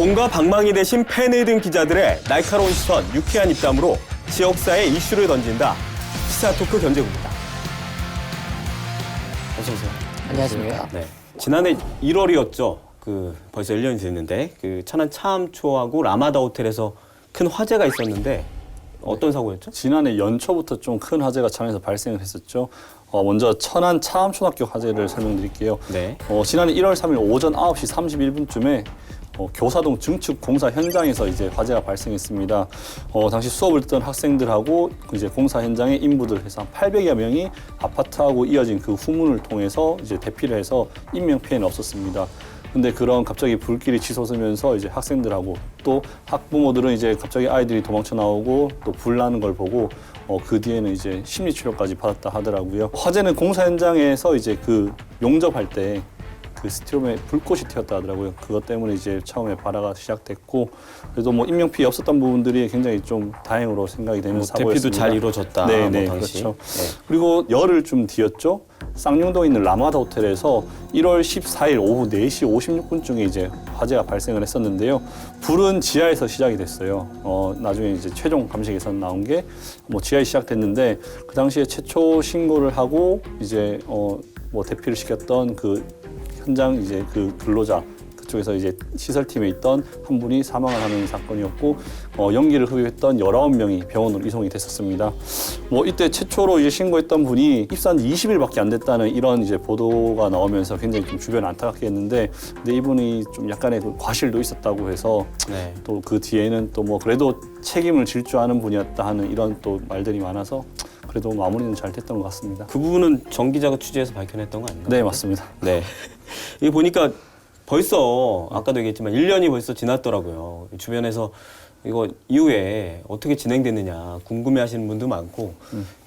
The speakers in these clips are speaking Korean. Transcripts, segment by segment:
공과 방망이 대신 팬을 든 기자들의 날카로운 시선, 유쾌한 입담으로 지역사회 이슈를 던진다. 시사 토크 견제구입니다. 어서 오세요. 안녕하십니까. 네. 지난해 1월이었죠. 벌써 1년이 됐는데 천안 차암초하고 라마다 호텔에서 큰 화재가 있었는데 어떤 사고였죠? 지난해 연초부터 좀 큰 화재가 천안에서 발생을 했었죠. 먼저 천안 차암초등학교 화재를 설명드릴게요. 네. 지난해 1월 3일 오전 9시 31분쯤에 교사동 증축 공사 현장에서 이제 화재가 발생했습니다. 당시 수업을 듣던 학생들하고 이제 공사 현장에 인부들 해서 한 800여 명이 아파트하고 이어진 그 후문을 통해서 이제 대피를 해서 인명 피해는 없었습니다. 근데 그런 갑자기 불길이 치솟으면서 이제 학생들하고 또 학부모들은 이제 갑자기 아이들이 도망쳐 나오고 또 불 나는 걸 보고 그 뒤에는 이제 심리 치료까지 받았다 하더라고요. 화재는 공사 현장에서 이제 그 용접할 때 그 스티로폼에 불꽃이 튀었다 하더라고요. 그것 때문에 이제 처음에 발화가 시작됐고 그래도 뭐 인명 피해 없었던 부분들이 굉장히 좀 다행으로 생각이 되는 사고였습니다. 대피도 잘 이루어졌다. 네, 당시. 그렇죠. 네. 그리고 열흘 좀 뒤였죠. 쌍용동에 있는 라마다 호텔에서 1월 14일 오후 4시 56분쯤에 이제 화재가 발생을 했었는데요. 불은 지하에서 시작이 됐어요. 나중에 이제 최종 감식에서 나온 게 뭐 지하에 시작됐는데 그 당시에 최초 신고를 하고 이제 뭐 대피를 시켰던 그 현장 이제 그 근로자 그쪽에서 이제 시설팀에 있던 한 분이 사망을 하는 사건이었고 연기를 흡입했던 19명이 병원으로 이송이 됐었습니다. 뭐 이때 최초로 이제 신고했던 분이 입사한 지 20일밖에 안 됐다는 이런 이제 보도가 나오면서 굉장히 좀 주변 안타깝게 했는데 근데 이분이 좀 약간의 그 과실도 있었다고 해서 네. 또 그 뒤에는 또 뭐 그래도 책임을 질 줄 아는 분이었다 하는 이런 또 말들이 많아서 그래도 마무리는 잘 됐던 것 같습니다. 그 부분은 정 기자가 취재해서 밝혀냈던 거 아닌가요? 네, 맞습니다. 네. 이게 보니까 벌써 아까도 얘기했지만 1년이 벌써 지났더라고요. 주변에서 이거 이후에 어떻게 진행됐느냐 궁금해하시는 분도 많고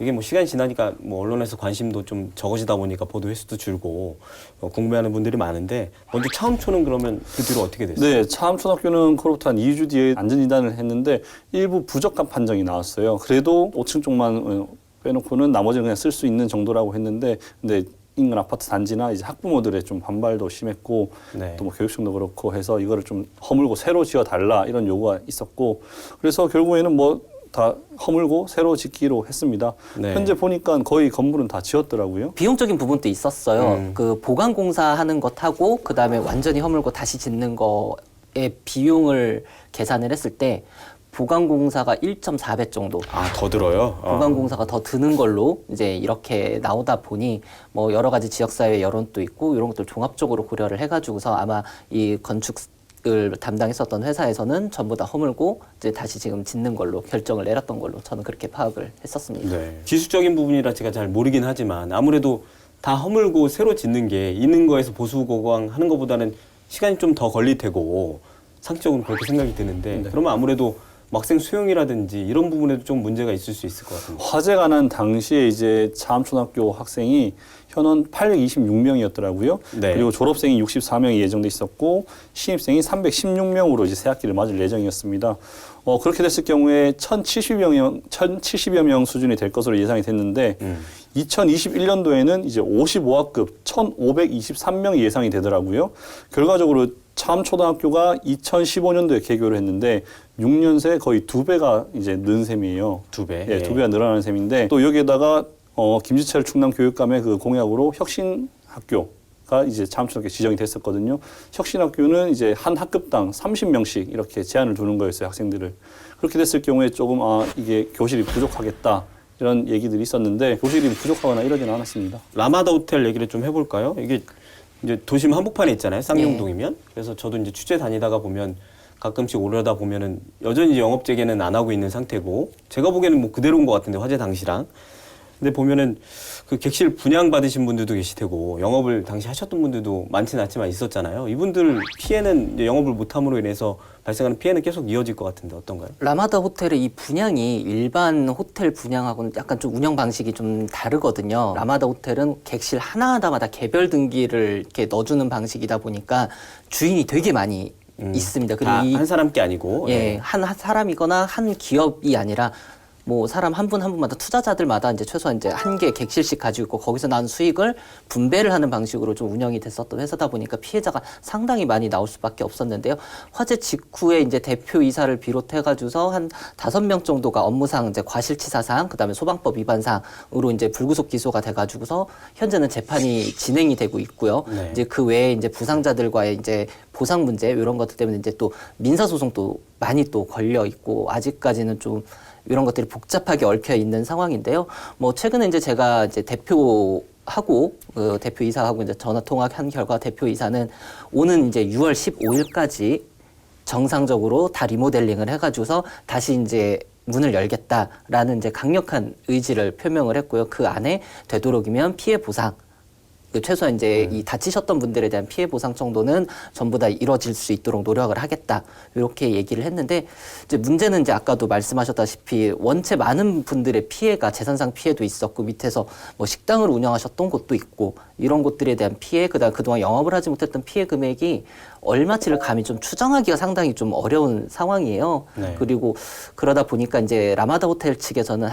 이게 뭐 시간이 지나니까 뭐 언론에서 관심도 좀 적어지다 보니까 보도 횟수도 줄고 궁금해하는 분들이 많은데 먼저 차암초는 그러면 그 뒤로 어떻게 됐어요? 네, 차암초등학교는 그로부터 한 2주 뒤에 안전진단을 했는데 일부 부적합 판정이 나왔어요. 그래도 5층 쪽만 빼놓고는 나머지는 그냥 쓸 수 있는 정도라고 했는데 근데 인근 아파트 단지나 이제 학부모들의 좀 반발도 심했고 네. 또 뭐 교육청도 그렇고 해서 이거를 좀 허물고 새로 지어 달라 이런 요구가 있었고 그래서 결국에는 뭐 다 허물고 새로 짓기로 했습니다. 네. 현재 보니까 거의 건물은 다 지었더라고요. 비용적인 부분도 있었어요. 그 보강 공사하는 것하고 그다음에 완전히 허물고 다시 짓는 거의 비용을 계산을 했을 때 보강 공사가 1.4배 정도. 아, 더 들어요? 보강 공사가 더 드는 걸로 이제 이렇게 나오다 보니 뭐 여러 가지 지역사회 여론도 있고 이런 것들 종합적으로 고려를 해가지고서 아마 이 건축을 담당했었던 회사에서는 전부 다 허물고 이제 다시 지금 짓는 걸로 결정을 내렸던 걸로 저는 그렇게 파악을 했었습니다. 네. 기술적인 부분이라 제가 잘 모르긴 하지만 아무래도 다 허물고 새로 짓는 게 있는 거에서 보수 보강하는 것보다는 시간이 좀 더 걸릴 테고 상식적으로 그렇게 생각이 드는데 그러면 아무래도 학생 수용이라든지 이런 부분에도 좀 문제가 있을 수 있을 것 같습니다. 화재가 난 당시에 이제 차암초등학교 학생이 현원 826명이었더라고요. 네. 그리고 졸업생이 64명이 예정돼 있었고 신입생이 316명으로 이제 새 학기를 맞을 예정이었습니다. 그렇게 됐을 경우에 1,070여 명 수준이 될 것으로 예상이 됐는데 2021년도에는 이제 55학급 1,523명이 예상이 되더라고요. 결과적으로 차암초등학교가 2015년도에 개교를 했는데 6년 새 거의 2배가 이제 는 셈이에요. 2배? 예, 2배가 늘어나는 셈인데 또 여기에다가 김지철 충남 교육감의 그 공약으로 혁신학교가 이제 차암초등학교 지정이 됐었거든요. 혁신학교는 이제 한 학급당 30명씩 이렇게 제한을 두는 거였어요, 학생들을. 그렇게 됐을 경우에 조금 이게 교실이 부족하겠다. 이런 얘기들이 있었는데 교실이 부족하거나 이러지는 않았습니다. 라마다 호텔 얘기를 좀 해볼까요? 이게 이제 도심 한복판에 있잖아요. 쌍용동이면. 그래서 저도 이제 취재 다니다가 보면 가끔씩 오려다 보면은 여전히 이제 영업 재개는 안 하고 있는 상태고 제가 보기에는 뭐 그대로인 것 같은데 화재 당시랑. 근데 보면은 그 객실 분양 받으신 분들도 계실 테고 영업을 당시 하셨던 분들도 많지는 않지만 있었잖아요. 이분들 피해는 이제 영업을 못함으로 인해서 발생하는 피해는 계속 이어질 것 같은데 어떤가요? 라마다 호텔의 이 분양이 일반 호텔 분양하고는 약간 좀 운영 방식이 좀 다르거든요. 라마다 호텔은 객실 하나하나마다 개별 등기를 이렇게 넣어주는 방식이다 보니까 주인이 되게 많이 있습니다. 그리고 한 사람 게 아니고. 한 사람이거나 한 기업이 아니라 뭐 사람 한 분 한 분마다 투자자들마다 이제 최소한 이제 한 개 객실씩 가지고 있고 거기서 나온 수익을 분배를 하는 방식으로 좀 운영이 됐었던 회사다 보니까 피해자가 상당히 많이 나올 수밖에 없었는데요. 화재 직후에 이제 대표이사를 비롯해가지고서 한 5명 정도가 업무상 이제 과실치사상, 그다음에 소방법 위반상으로 이제 불구속 기소가 돼가지고서 현재는 재판이 진행이 되고 있고요. 네. 이제 그 외에 이제 부상자들과의 이제 보상 문제 이런 것들 때문에 이제 또 민사소송도 많이 또 걸려 있고 아직까지는 좀 이런 것들이 복잡하게 얽혀 있는 상황인데요. 뭐 최근에 이제 제가 이제 대표하고 대표이사하고 이제 전화 통화한 결과 대표이사는 오는 이제 6월 15일까지 정상적으로 다 리모델링을 해가지고서 다시 이제 문을 열겠다라는 이제 강력한 의지를 표명을 했고요. 그 안에 되도록이면 피해 보상, 최소한 이제 이 다치셨던 분들에 대한 피해 보상 정도는 전부 다 이루어질 수 있도록 노력을 하겠다. 이렇게 얘기를 했는데 이제 문제는 이제 아까도 말씀하셨다시피 원체 많은 분들의 피해가 재산상 피해도 있었고 밑에서 뭐 식당을 운영하셨던 곳도 있고 이런 곳들에 대한 피해, 그동안 영업을 하지 못했던 피해 금액이 얼마치를 감히 좀 추정하기가 상당히 좀 어려운 상황이에요. 네. 그리고 그러다 보니까 이제 라마다 호텔 측에서는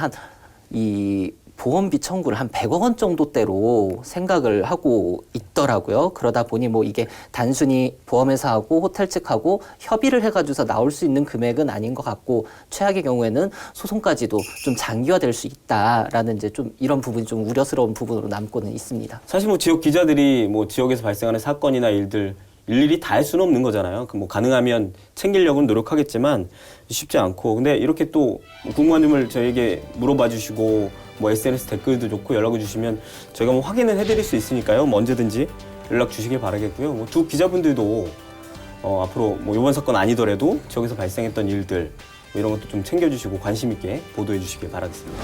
이 보험비 청구를 한 100억 원 정도대로 생각을 하고 있더라고요. 그러다 보니 뭐 이게 단순히 보험회사하고 호텔 측하고 협의를 해가지고서 나올 수 있는 금액은 아닌 것 같고 최악의 경우에는 소송까지도 좀 장기화될 수 있다라는 이제 좀 이런 부분이 좀 우려스러운 부분으로 남고는 있습니다. 사실 뭐 지역 기자들이 뭐 지역에서 발생하는 사건이나 일들 일일이 다 할 수는 없는 거잖아요. 그 뭐 가능하면 챙기려고는 노력하겠지만 쉽지 않고. 근데 이렇게 또 궁금한 점을 저에게 물어봐 주시고 뭐 SNS 댓글도 좋고 연락을 주시면 저희가 뭐 확인을 해드릴 수 있으니까요. 뭐 언제든지 연락 주시길 바라겠고요. 뭐 두 기자분들도 앞으로 뭐 이번 사건 아니더라도 지역에서 발생했던 일들 뭐 이런 것도 좀 챙겨주시고 관심 있게 보도해 주시길 바라겠습니다.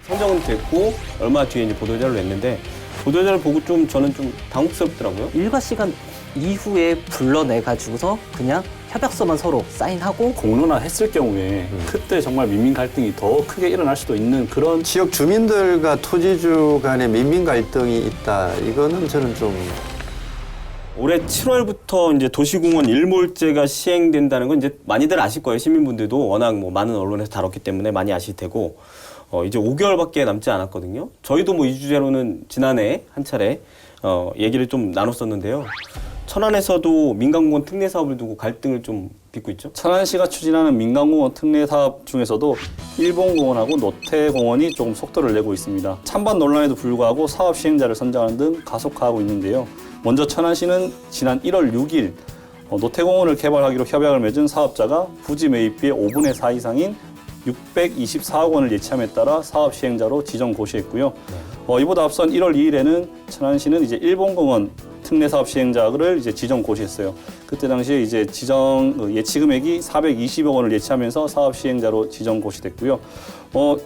선정은 됐고 얼마 뒤에 이제 보도자료를 냈는데 보도자를 보고 좀 저는 좀 당혹스럽더라고요. 일과 시간 이후에 불러내가지고서 그냥 협약서만 서로 사인하고 공론화 했을 경우에 그때 정말 민민 갈등이 더 크게 일어날 수도 있는 그런 지역 주민들과 토지주 간의 민민 갈등이 있다. 이거는 저는 좀 올해 7월부터 이제 도시공원 일몰제가 시행된다는 건 이제 많이들 아실 거예요. 시민분들도 워낙 뭐 많은 언론에서 다뤘기 때문에 많이 아실 테고 이제 5개월밖에 남지 않았거든요. 저희도 뭐 이 주제로는 지난해 한 차례 얘기를 좀 나눴었는데요. 천안에서도 민간공원 특례 사업을 두고 갈등을 좀 빚고 있죠. 천안시가 추진하는 민간공원 특례 사업 중에서도 일본공원하고 노태공원이 조금 속도를 내고 있습니다. 찬반 논란에도 불구하고 사업 시행자를 선정하는 등 가속화하고 있는데요. 먼저 천안시는 지난 1월 6일 노태공원을 개발하기로 협약을 맺은 사업자가 부지 매입비의 5분의 4 이상인 624억 원을 예치함에 따라 사업 시행자로 지정 고시했고요. 이보다 앞선 1월 2일에는 천안시는 이제 일본공원 특례 사업 시행자를 이제 지정 고시했어요. 그때 당시에 이제 예치 금액이 420억 원을 예치하면서 사업 시행자로 지정 고시됐고요.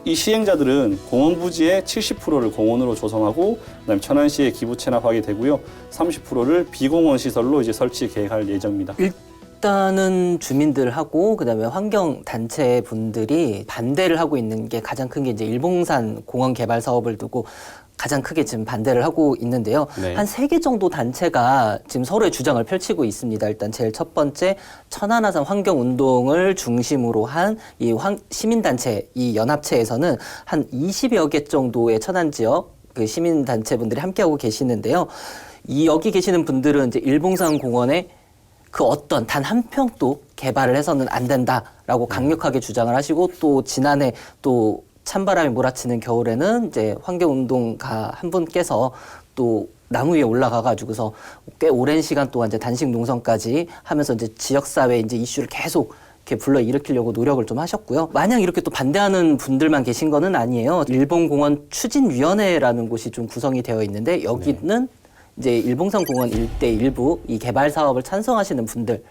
이 시행자들은 공원 부지의 70%를 공원으로 조성하고 그다음에 천안시에 기부 체납하게 되고요. 30%를 비공원 시설로 이제 설치 계획할 예정입니다. 일단은 주민들하고 그다음에 환경 단체 분들이 반대를 하고 있는 게 가장 큰 게 이제 일봉산 공원 개발 사업을 두고 가장 크게 지금 반대를 하고 있는데요. 네. 한 3개 정도 단체가 지금 서로의 주장을 펼치고 있습니다. 일단 제일 첫 번째 천안하산 환경운동을 중심으로 한 이 시민단체 이 연합체에서는 한 20여 개 정도의 천안 지역 그 시민단체분들이 함께하고 계시는데요. 여기 계시는 분들은 이제 일봉산 공원에 그 어떤 단 한 평도 개발을 해서는 안 된다라고 강력하게 주장을 하시고 또 지난해 또 찬바람이 몰아치는 겨울에는 이제 환경운동가 한 분께서 또 나무 위에 올라가가지고서 꽤 오랜 시간 동안 이제 단식 농성까지 하면서 이제 지역사회 이제 이슈를 계속 이렇게 불러 일으키려고 노력을 좀 하셨고요. 마냥 이렇게 또 반대하는 분들만 계신 거는 아니에요. 일본공원 추진위원회라는 곳이 좀 구성이 되어 있는데 여기는 이제 일봉산 공원 일대 일부 이 개발 사업을 찬성하시는 분들,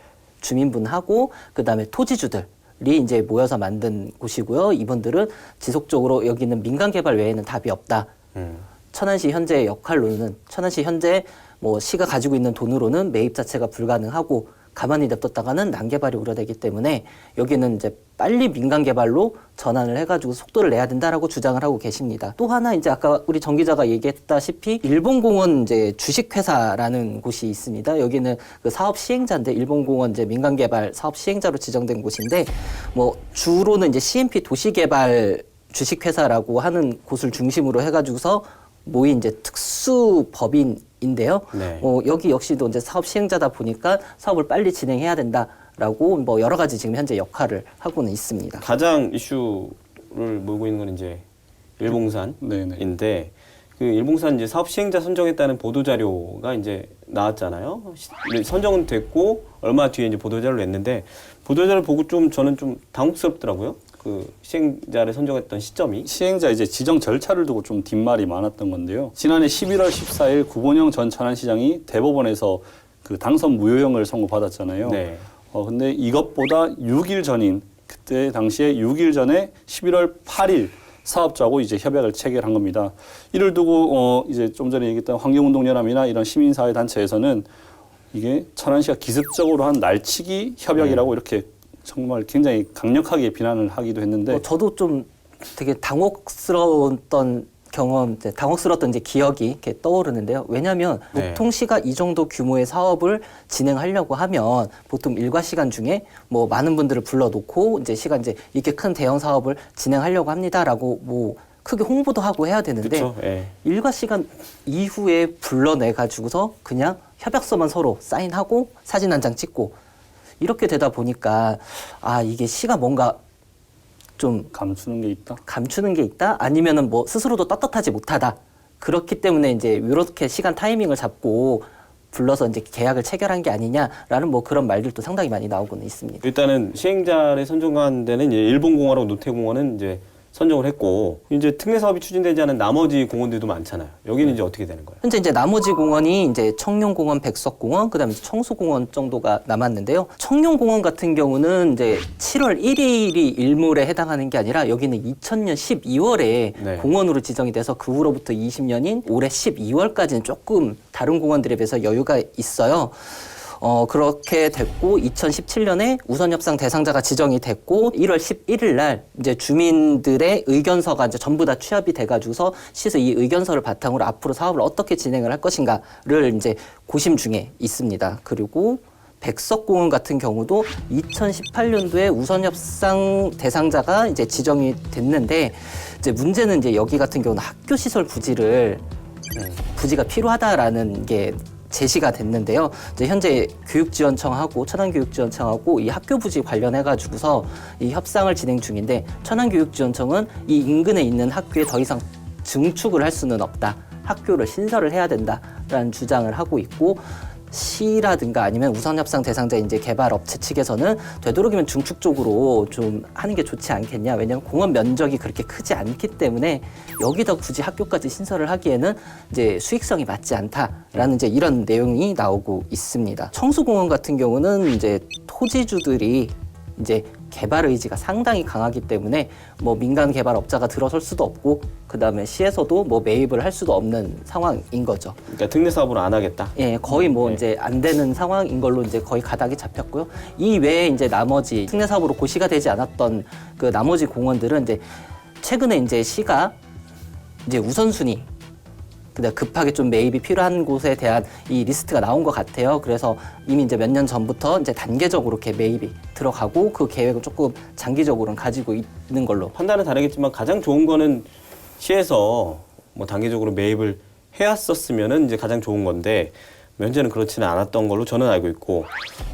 주민분하고 그다음에 토지주들이 이제 모여서 만든 곳이고요. 이분들은 지속적으로 여기는 민간 개발 외에는 답이 없다. 천안시 현재의 역할로는 천안시 현재 뭐 시가 가지고 있는 돈으로는 매입 자체가 불가능하고 가만히 냅뒀다가는 난개발이 우려되기 때문에 여기는 이제 빨리 민간 개발로 전환을 해가지고 속도를 내야 된다라고 주장을 하고 계십니다. 또 하나 이제 아까 우리 정 기자가 얘기했다시피 일본공원 이제 주식회사라는 곳이 있습니다. 여기는 그 사업 시행자인데 일본공원 이제 민간 개발 사업 시행자로 지정된 곳인데 뭐 주로는 이제 CMP 도시개발 주식회사라고 하는 곳을 중심으로 해가지고서 모인 이제 특수법인인데요. 네. 여기 역시도 이제 사업 시행자다 보니까 사업을 빨리 진행해야 된다라고 뭐 여러 가지 지금 현재 역할을 하고는 있습니다. 가장 이슈를 몰고 있는 건 이제 일봉산인데 그 일봉산 이제 사업 시행자 선정했다는 보도 자료가 이제 나왔잖아요. 선정은 됐고 얼마 뒤에 이제 보도 자료를 냈는데 보도 자료를 보고 좀 저는 좀 당혹스럽더라고요. 그 시행자를 선정했던 시점이. 시행자 이제 지정 절차를 두고 좀 뒷말이 많았던 건데요. 지난해 11월 14일 구본영 전 천안시장이 대법원에서 그 당선 무효형을 선고받았잖아요. 네. 근데 이것보다 6일 전인 그때 당시에 6일 전에 11월 8일 사업자하고 이제 협약을 체결한 겁니다. 이를 두고 이제 좀 전에 얘기했던 환경운동연합이나 이런 시민사회 단체에서는 이게 천안시가 기습적으로 한 날치기 협약이라고 이렇게 정말 굉장히 강력하게 비난을 하기도 했는데 저도 좀 되게 당혹스러웠던 이제 기억이 이렇게 떠오르는데요. 왜냐하면 네. 보통 시가 이 정도 규모의 사업을 진행하려고 하면 보통 일과 시간 중에 뭐 많은 분들을 불러놓고 이제 시가 이제 이렇게 큰 대형 사업을 진행하려고 합니다라고 뭐 크게 홍보도 하고 해야 되는데 그쵸? 예. 일과 시간 이후에 불러내 가지고서 그냥 협약서만 서로 사인하고 사진 한 장 찍고 이렇게 되다 보니까 이게 시가 뭔가 좀 감추는 게 있다. 감추는 게 있다? 아니면은 뭐 스스로도 떳떳하지 못하다. 그렇기 때문에 이제 이렇게 시간 타이밍을 잡고 불러서 이제 계약을 체결한 게 아니냐라는 뭐 그런 말들도 상당히 많이 나오고는 있습니다. 일단은 시행자를 선정한 데는 이제 일본공원하고 노태공원은 이제 선정을 했고 이제 특례 사업이 추진되지 않은 나머지 공원들도 많잖아요. 여기는 이제 어떻게 되는 거예요? 현재 이제 나머지 공원이 이제 청룡공원, 백석공원, 그다음에 청수공원 정도가 남았는데요. 청룡공원 같은 경우는 이제 7월 1일이 일몰에 해당하는 게 아니라 여기는 2000년 12월에 네. 공원으로 지정이 돼서 그 후로부터 20년인 올해 12월까지는 조금 다른 공원들에 비해서 여유가 있어요. 그렇게 됐고 2017년에 우선협상 대상자가 지정이 됐고 1월 11일 날 이제 주민들의 의견서가 이제 전부 다 취합이 돼가지고서 시에서 이 의견서를 바탕으로 앞으로 사업을 어떻게 진행을 할 것인가를 이제 고심 중에 있습니다. 그리고 백석공원 같은 경우도 2018년도에 우선협상 대상자가 이제 지정이 됐는데 이제 문제는 이제 여기 같은 경우는 학교 시설 부지가 필요하다라는 게 제시가 됐는데요. 이제 현재 교육지원청하고 천안교육지원청하고 이 학교 부지 관련해 가지고서 이 협상을 진행 중인데 천안교육지원청은 이 인근에 있는 학교에 더 이상 증축을 할 수는 없다. 학교를 신설을 해야 된다라는 주장을 하고 있고 시라든가 아니면 우선협상 대상자 이제 개발업체 측에서는 되도록이면 중축 쪽으로 좀 하는 게 좋지 않겠냐. 왜냐하면 공원 면적이 그렇게 크지 않기 때문에 여기다 굳이 학교까지 신설을 하기에는 이제 수익성이 맞지 않다라는 이제 이런 내용이 나오고 있습니다. 청수공원 같은 경우는 이제 토지주들이 이제 개발 의지가 상당히 강하기 때문에 뭐 민간 개발업자가 들어설 수도 없고 그다음에 시에서도 뭐 매입을 할 수도 없는 상황인 거죠. 그러니까 특례 사업으로 안 하겠다. 예, 거의 뭐 이제 안 되는 상황인 걸로 이제 거의 가닥이 잡혔고요. 이 외에 이제 나머지 특례 사업으로 고시가 되지 않았던 그 나머지 공원들은 이제 최근에 이제 시가 이제 우선순위 근데 급하게 좀 매입이 필요한 곳에 대한 이 리스트가 나온 것 같아요. 그래서 이미 이제 몇 년 전부터 이제 단계적으로 이렇게 매입이 들어가고 그 계획을 조금 장기적으로는 가지고 있는 걸로. 판단은 다르겠지만 가장 좋은 거는 시에서 뭐 단계적으로 매입을 해왔었으면은 이제 가장 좋은 건데 현재는 그렇지는 않았던 걸로 저는 알고 있고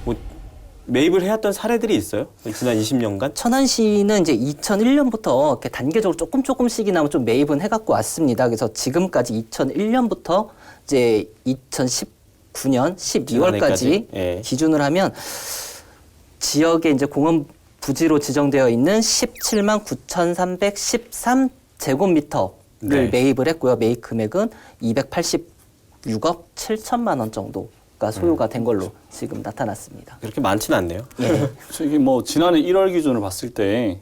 뭐 매입을 해왔던 사례들이 있어요? 지난 20년간? 천안시는 이제 2001년부터 이렇게 단계적으로 조금씩이나마 좀 매입은 해갖고 왔습니다. 그래서 지금까지 2001년부터 이제 2019년 12월까지 예. 기준을 하면 지역에 이제 공원 부지로 지정되어 있는 17만 9,313 제곱미터를 네. 매입을 했고요. 매입 금액은 286억 7천만 원 정도가 소요가 된 걸로 지금 나타났습니다. 그렇게 많지는 않네요. 예. 이게 뭐 지난해 1월 기준으로 봤을 때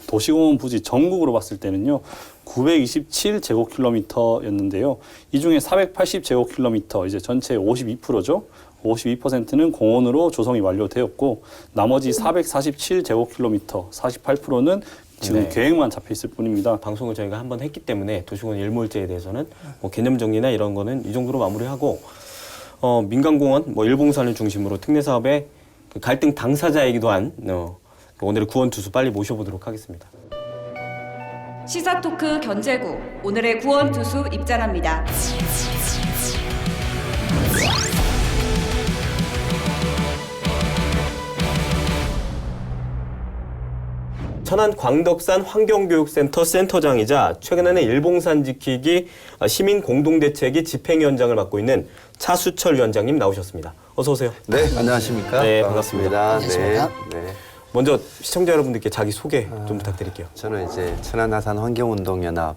도시공원 부지 전국으로 봤을 때는요 927제곱킬로미터였는데요. 이 중에 480제곱킬로미터 이제 전체의 52%죠. 52%는 공원으로 조성이 완료되었고 나머지 447제곱킬로미터 48%는 지금 네. 계획만 잡혀 있을 뿐입니다. 방송을 저희가 한번 했기 때문에 도시공원 일몰제에 대해서는 뭐 개념 정리나 이런 거는 이 정도로 마무리하고 민간공원 뭐 일봉산을 중심으로 특례 사업의 그 갈등 당사자이기도 한 오늘의 구원투수 빨리 모셔보도록 하겠습니다. 시사토크 견제구 오늘의 구원투수 입장합니다. 천안 광덕산 환경교육센터 센터장이자 최근에는 일봉산 지키기 시민 공동대책의 집행위원장을 맡고 있는 차수철 위원장님 나오셨습니다. 어서 오세요. 네, 안녕하십니까? 네, 반갑습니다. 네, 네. 먼저 시청자 여러분들께 자기 소개 좀 부탁드릴게요. 저는 이제 천안하산 환경운동연합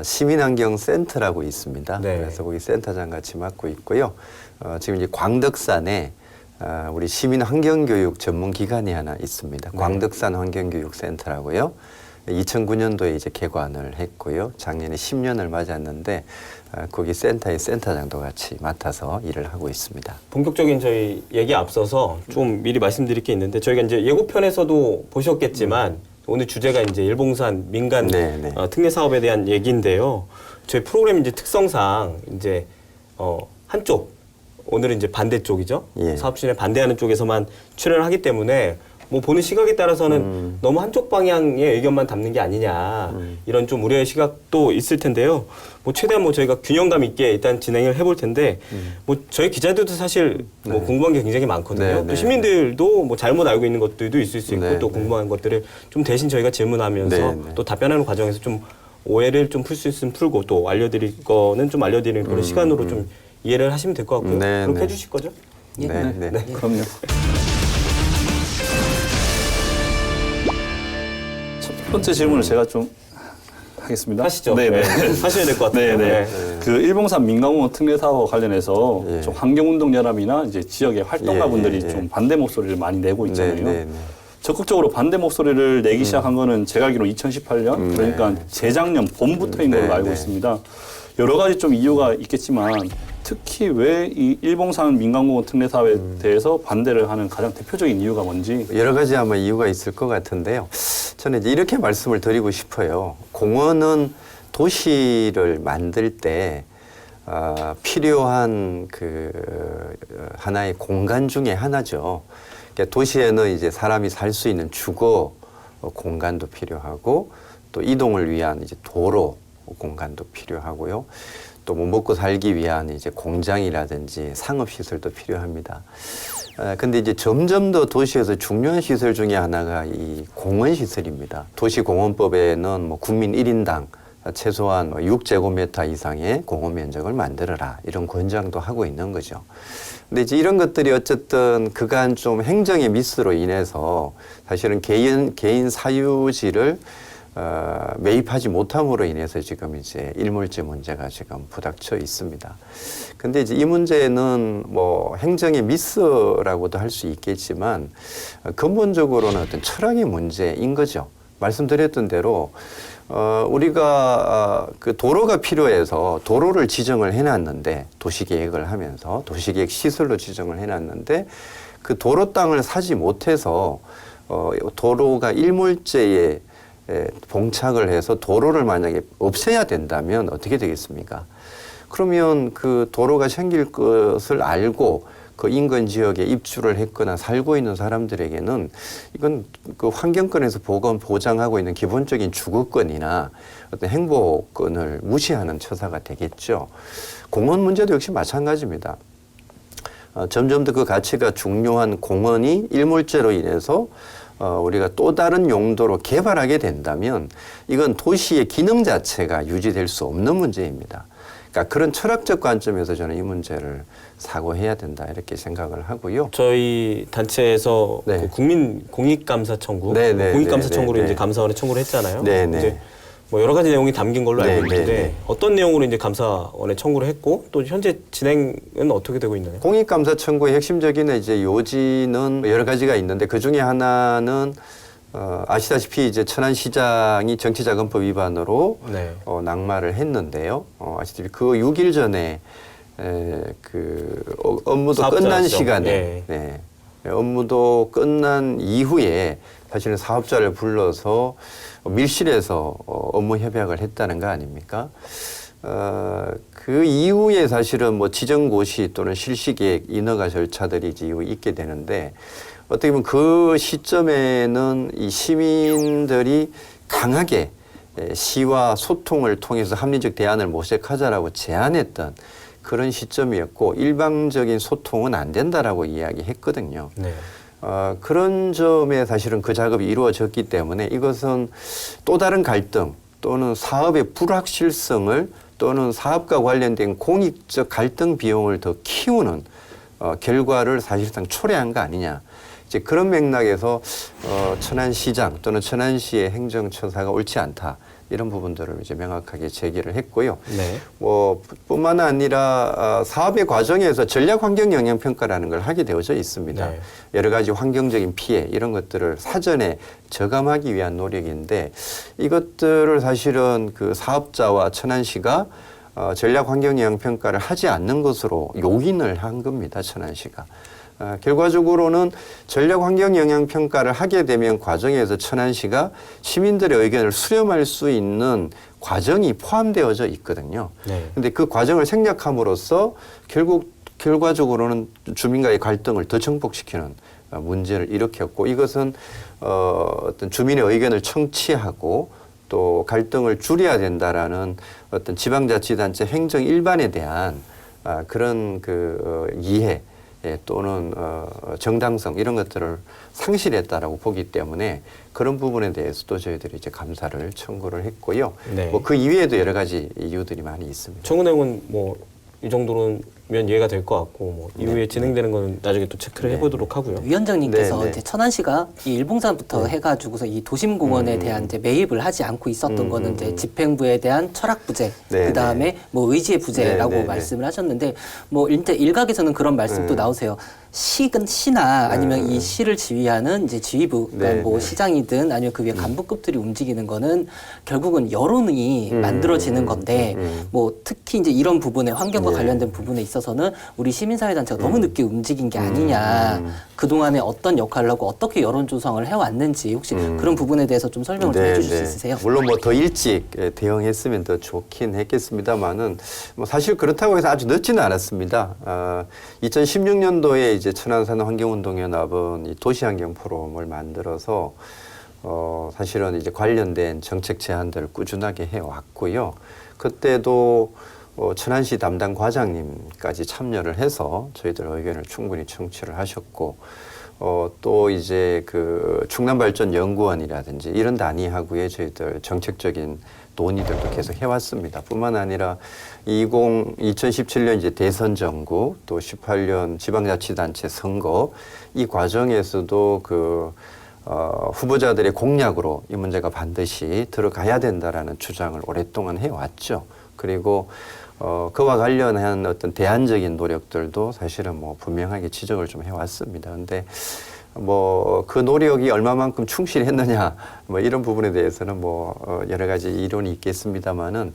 시민환경센터라고 있습니다. 네. 그래서 거기 센터장 같이 맡고 있고요. 지금 이제 광덕산에 우리 시민환경교육 전문기관이 하나 있습니다. 네. 광덕산 환경교육센터라고요. 2009년도에 이제 개관을 했고요. 작년에 10년을 맞았는데 거기 센터의 센터장도 같이 맡아서 일을 하고 있습니다. 본격적인 저희 얘기 앞서서 좀 미리 말씀드릴 게 있는데 저희가 이제 예고편에서도 보셨겠지만 오늘 주제가 이제 일봉산 민간 네, 네. 특례 사업에 대한 얘기인데요. 저희 프로그램 이제 특성상 이제 한쪽 오늘은 이제 반대쪽이죠. 예. 사업 추진에 반대하는 쪽에서만 출연을 하기 때문에 뭐 보는 시각에 따라서는 너무 한쪽 방향의 의견만 담는 게 아니냐 이런 좀 우려의 시각도 있을 텐데요. 뭐 최대한 뭐 저희가 균형감 있게 일단 진행을 해볼 텐데 뭐 저희 기자들도 사실 뭐 궁금한 게 굉장히 많거든요. 네, 또 네. 시민들도 뭐 잘못 알고 있는 것들도 있을 수 있고 네, 또 네. 궁금한 것들을 좀 대신 저희가 질문하면서 네, 네. 또 답변하는 과정에서 좀 오해를 좀 풀 수 있으면 풀고 또 알려드릴 거는 좀 알려드리는 그런 시간으로 좀 이해를 하시면 될 것 같고요. 네, 그렇게 네. 해주실 거죠? 네, 네. 그럼요. 첫 번째 질문을 제가 좀 하겠습니다. 하시죠. 네, 네. 하셔야 될 것 같아요. 네, 네. 그 일봉산 민간공원 특례 사업과 관련해서 예. 좀 환경운동연합이나 이제 지역의 활동가분들이 예, 예, 예. 좀 반대 목소리를 많이 내고 있잖아요. 네, 네, 네. 적극적으로 반대 목소리를 내기 시작한 거는 제가 알기로 2018년 그러니까 재작년 봄부터인 걸로 네, 알고 네. 있습니다. 여러 가지 좀 이유가 있겠지만 특히 왜 이 일봉산 민간공원 특례 사업에 대해서 반대를 하는 가장 대표적인 이유가 뭔지. 여러 가지 아마 이유가 있을 것 같은데요. 저는 이제 이렇게 말씀을 드리고 싶어요. 공원은 도시를 만들 때 필요한 그 하나의 공간 중에 하나죠. 그러니까 도시에는 이제 사람이 살 수 있는 주거 공간도 필요하고 또 이동을 위한 이제 도로 공간도 필요하고요. 또 뭐 먹고 살기 위한 이제 공장이라든지 상업 시설도 필요합니다. 근데 이제 점점 더 도시에서 중요한 시설 중에 하나가 이 공원 시설입니다. 도시공원법에는 뭐 국민 1인당 최소한 6제곱미터 이상의 공원 면적을 만들어라 이런 권장도 하고 있는 거죠. 근데 이제 이런 것들이 어쨌든 그간 좀 행정의 미스로 인해서 사실은 개인 사유지를 매입하지 못함으로 인해서 지금 이제 일몰제 문제가 지금 부닥쳐 있습니다. 근데 이제 이 문제는 뭐 행정의 미스라고도 할 수 있겠지만 근본적으로는 어떤 철학의 문제인 거죠. 말씀드렸던 대로 우리가 그 도로가 필요해서 도로를 지정을 해놨는데 도시계획을 하면서 도시계획 시설로 지정을 해놨는데 그 도로 땅을 사지 못해서 도로가 일몰제에 봉착을 해서 도로를 만약에 없애야 된다면 어떻게 되겠습니까? 그러면 그 도로가 생길 것을 알고 그 인근 지역에 입주를 했거나 살고 있는 사람들에게는 이건 그 환경권에서 보장하고 있는 기본적인 주거권이나 어떤 행복권을 무시하는 처사가 되겠죠. 공원 문제도 역시 마찬가지입니다. 점점 더 그 가치가 중요한 공원이 일몰제로 인해서 우리가 또 다른 용도로 개발하게 된다면 이건 도시의 기능 자체가 유지될 수 없는 문제입니다. 그러니까 그런 철학적 관점에서 저는 이 문제를 사고해야 된다 이렇게 생각을 하고요. 저희 단체에서 네. 그 국민 공익감사 청구, 네, 네, 공익감사 네, 청구로 네, 이제 네. 감사원에 청구를 했잖아요. 네, 네. 이제 뭐 여러 가지 내용이 담긴 걸로 네, 알고 있는데 네, 네. 어떤 내용으로 이제 감사원에 청구를 했고 또 현재 진행은 어떻게 되고 있나요? 공익감사 청구의 핵심적인 이제 요지는 여러 가지가 있는데 그 중에 하나는 아시다시피 이제 천안시장이 정치자금법 위반으로 네. 낙마를 했는데요. 아시다시피 그 6일 전에 업무도 사업자 끝난 수정. 시간에 업무도 끝난 이후에 사실은 사업자를 불러서 밀실에서 업무 협약을 했다는 거 아닙니까? 그 이후에 사실은 뭐 지정고시 또는 실시계획, 인허가 절차들이 이제 있게 되는데 어떻게 보면 그 시점에는 이 시민들이 강하게 시와 소통을 통해서 합리적 대안을 모색하자라고 제안했던 그런 시점이었고 일방적인 소통은 안 된다라고 이야기했거든요. 네. 그런 점에 사실은 그 작업이 이루어졌기 때문에 이것은 또 다른 갈등 또는 사업의 불확실성을 또는 사업과 관련된 공익적 갈등 비용을 더 키우는 결과를 사실상 초래한 거 아니냐. 이제 그런 맥락에서 천안시장 또는 천안시의 행정처사가 옳지 않다. 이런 부분들을 이제 명확하게 제기를 했고요. 네. 뿐만 아니라 사업의 과정에서 전략 환경 영향 평가라는 걸 하게 되어져 있습니다. 네. 여러 가지 환경적인 피해 이런 것들을 사전에 저감하기 위한 노력인데 이것들을 사실은 그 사업자와 천안시가 전략 환경 영향 평가를 하지 않는 것으로 요인을 한 겁니다. 천안시가. 결과적으로는 전략 환경 영향 평가를 하게 되면 과정에서 천안시가 시민들의 의견을 수렴할 수 있는 과정이 포함되어져 있거든요. 그런데 그 과정을 생략함으로써 결과적으로는 주민과의 갈등을 더 증폭시키는 문제를 일으켰고 이것은 어떤 주민의 의견을 청취하고 또 갈등을 줄여야 된다라는 어떤 지방자치단체 행정 일반에 대한 그런 이해 또는 정당성 이런 것들을 상실했다라고 보기 때문에 그런 부분에 대해서도 저희들이 이제 감사를 청구를 했고요. 네. 뭐 그 이외에도 여러 가지 이유들이 많이 있습니다. 청구 내용은 뭐 이 정도면 이해가 될 것 같고 뭐 이후에 진행되는 거는 나중에 또 체크를 해보도록 하고요. 위원장님께서 네, 네. 이제 천안시가 이 일봉산부터 해가지고서 이 도심공원에 대한 이제 매입을 하지 않고 있었던 거는 이제 집행부에 대한 철학 부재, 네, 그 다음에 뭐 의지의 부재라고 네, 네, 말씀을 하셨는데 뭐 일각에서는 그런 말씀도 나오세요. 시나 아니면 이 시를 지휘하는 이제 지휘부, 그러니까 네, 뭐 네. 시장이든 아니면 그 위에 간부급들이 움직이는 거는 결국은 여론이 만들어지는 건데 뭐 특히 이제 이런 부분에 환경과 관련된 부분에 있어서는 우리 시민사회단체가 너무 늦게 움직인 게 아니냐. 그동안에 어떤 역할을 하고 어떻게 여론 조성을 해왔는지 혹시 그런 부분에 대해서 좀 설명을 좀 해주실 수 있으세요? 물론 뭐 더 일찍 대응했으면 더 좋긴 했겠습니다만은 뭐 사실 그렇다고 해서 아주 늦지는 않았습니다. 2016년도에 이제 천안산 환경운동연합은 이 도시환경 포럼을 만들어서 사실은 이제 관련된 정책 제안들을 꾸준하게 해왔고요. 그때도 천안시 담당 과장님까지 참여를 해서 저희들 의견을 충분히 청취를 하셨고 또 이제 그 충남발전연구원이라든지 이런 단위하고의 저희들 정책적인 논의들도 계속 해왔습니다. 뿐만 아니라 2017년 이제 대선 정국 또 18년 지방자치단체 선거 이 과정에서도 후보자들의 공약으로 이 문제가 반드시 들어가야 된다라는 주장을 오랫동안 해왔죠. 그리고 그와 관련한 어떤 대안적인 노력들도 사실은 뭐 분명하게 지적을 좀 해왔습니다. 근데 뭐 그 노력이 얼마만큼 충실했느냐 뭐 이런 부분에 대해서는 뭐 여러 가지 이론이 있겠습니다만은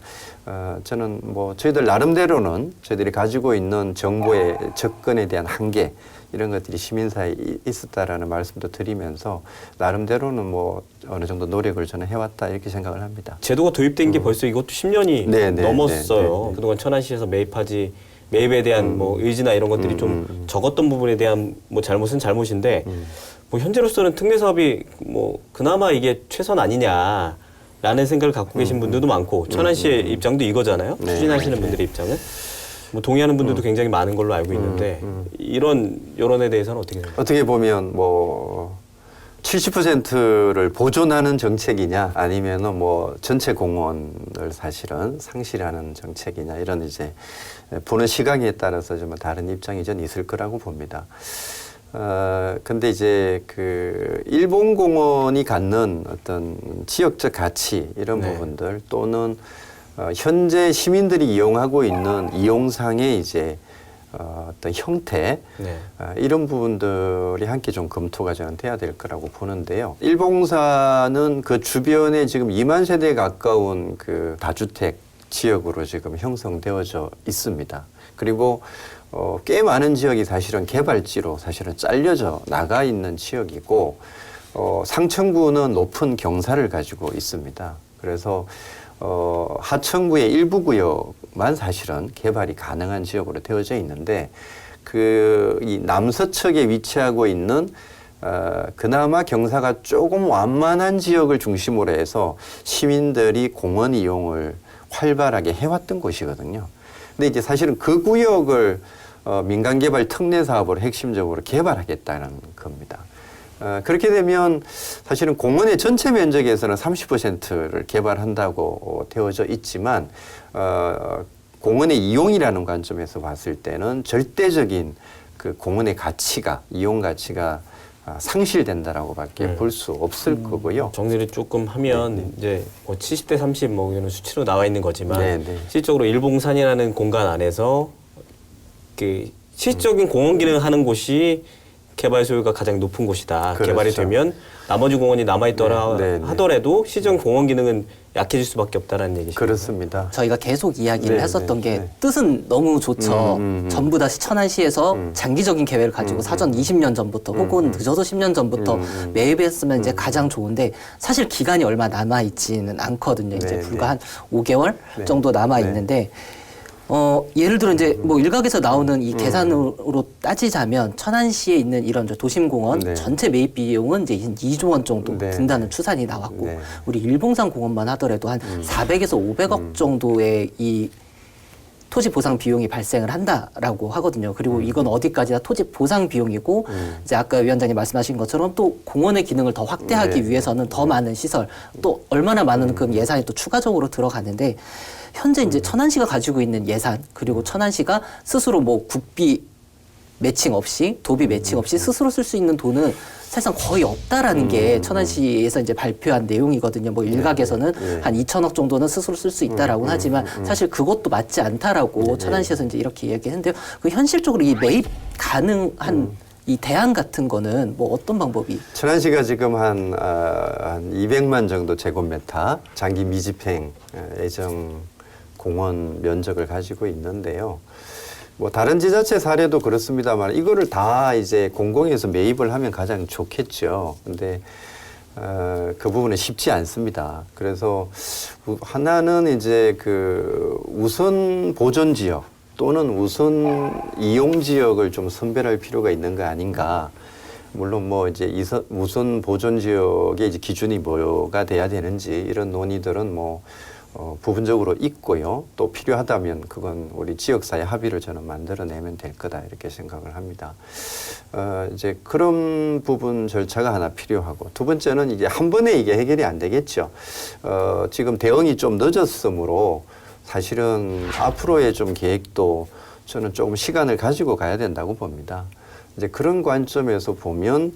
저는 뭐 저희들 나름대로는 저희들이 가지고 있는 정보의 접근에 대한 한계 이런 것들이 시민사회에 있었다라는 말씀도 드리면서 나름대로는 뭐 어느 정도 노력을 저는 해왔다 이렇게 생각을 합니다. 제도가 도입된 게 벌써 이것도 10년이 네, 네, 넘었어요. 네, 네. 그동안 천안시에서 매입에 대한 뭐 의지나 이런 것들이 좀 적었던 부분에 대한 뭐 잘못은 잘못인데 뭐 현재로서는 특례 사업이 뭐 그나마 이게 최선 아니냐라는 생각을 갖고 계신 분들도 많고 천안시의 입장도 이거잖아요. 네, 추진하시는 네. 분들의 입장은 뭐 동의하는 분들도 굉장히 많은 걸로 알고 있는데 이런 여론에 대해서는 어떻게 생각하세요? 어떻게 보면 뭐 70%를 보존하는 정책이냐 아니면은 뭐 전체 공원을 사실은 상실하는 정책이냐 이런 이제 보는 시각에 따라서 좀 다른 입장이 전 있을 거라고 봅니다. 근데 이제 그 일본공원이 갖는 어떤 지역적 가치 이런 네. 부분들 또는 현재 시민들이 이용하고 있는 이용상의 이제 어떤 형태 네. 이런 부분들이 함께 좀 검토가 저는 돼야 될 거라고 보는데요. 일봉사는 그 주변에 지금 2만 세대에 가까운 그 다주택 지역으로 지금 형성되어져 있습니다. 그리고 꽤 많은 지역이 사실은 개발지로 사실은 잘려져 나가 있는 지역이고 상천구는 높은 경사를 가지고 있습니다. 그래서 하천구의 일부 구역만 사실은 개발이 가능한 지역으로 되어져 있는데 이 남서측에 위치하고 있는 그나마 경사가 조금 완만한 지역을 중심으로 해서 시민들이 공원 이용을 활발하게 해왔던 곳이거든요. 근데 이제 사실은 그 구역을 민간개발 특례 사업으로 핵심적으로 개발하겠다는 겁니다. 그렇게 되면 사실은 공원의 전체 면적에서는 30%를 개발한다고 되어져 있지만 공원의 이용이라는 관점에서 봤을 때는 절대적인 그 공원의 가치가 이용 가치가 상실된다라고 밖에 볼 수 없을 거고요. 정리를 조금 하면 이제 뭐 70대 30 뭐 이런 수치로 나와 있는 거지만 네네. 실질적으로 일봉산이라는 공간 안에서 그 실질적인 공원 기능을 하는 곳이 개발 소유가 가장 높은 곳이다. 그렇죠. 개발이 되면 나머지 공원이 남아있더라 네, 네. 하더라도 실질적인 공원 기능은 약해질 수밖에 없다는 얘기죠. 그렇습니다. 저희가 계속 이야기를 네, 했었던 네, 게 네. 뜻은 너무 좋죠. 전부 다 천안시에서 장기적인 계획을 가지고 사전 20년 전부터 혹은 늦어도 10년 전부터 매입했으면 이제 가장 좋은데 사실 기간이 얼마 남아 있지는 않거든요. 이제 네, 불과 네. 한 5개월 네. 정도 남아 네. 있는데 예를 들어 이제 뭐 일각에서 나오는 이 계산으로 따지자면 천안시에 있는 이런 도심공원 네. 전체 매입 비용은 이제 2조 원 정도 네. 든다는 추산이 나왔고 네. 우리 일봉산 공원만 하더라도 한 400에서 500억 정도의 이 토지 보상 비용이 발생을 한다라고 하거든요. 그리고 이건 어디까지나 토지 보상 비용이고 이제 아까 위원장님 말씀하신 것처럼 또 공원의 기능을 더 확대하기 네. 위해서는 더 많은 시설 또 얼마나 많은 그 예산이 또 추가적으로 들어가는데 현재 이제 천안시가 가지고 있는 예산 그리고 천안시가 스스로 뭐 국비 매칭 없이 도비 매칭 없이 스스로 쓸 수 있는 돈은 사실상 거의 없다라는 게 천안시에서 이제 발표한 내용이거든요. 뭐 일각에서는 한 2천억 정도는 스스로 쓸 수 있다라고는 하지만 사실 그것도 맞지 않다라고 천안시에서 이제 이렇게 얘기했는데요. 그 현실적으로 이 매입 가능한 이 대안 같은 거는 뭐 어떤 방법이? 천안시가 지금 한 200만 정도 제곱미터 장기 미집행 예정 공원 면적을 가지고 있는데요. 뭐 다른 지자체 사례도 그렇습니다만 이거를 다 이제 공공에서 매입을 하면 가장 좋겠죠. 근데 그 부분은 쉽지 않습니다. 그래서 하나는 이제 그 우선 보존 지역 또는 우선 이용 지역을 좀 선별할 필요가 있는 거 아닌가. 물론 뭐 이제 우선 보존 지역의 이제 기준이 뭐가 돼야 되는지 이런 논의들은 뭐 부분적으로 있고요. 또 필요하다면 그건 우리 지역사회 합의를 저는 만들어내면 될 거다 이렇게 생각을 합니다. 이제 그런 부분 절차가 하나 필요하고 두 번째는 이게 한 번에 이게 해결이 안 되겠죠. 지금 대응이 좀 늦었으므로 사실은 앞으로의 좀 계획도 저는 조금 시간을 가지고 가야 된다고 봅니다. 이제 그런 관점에서 보면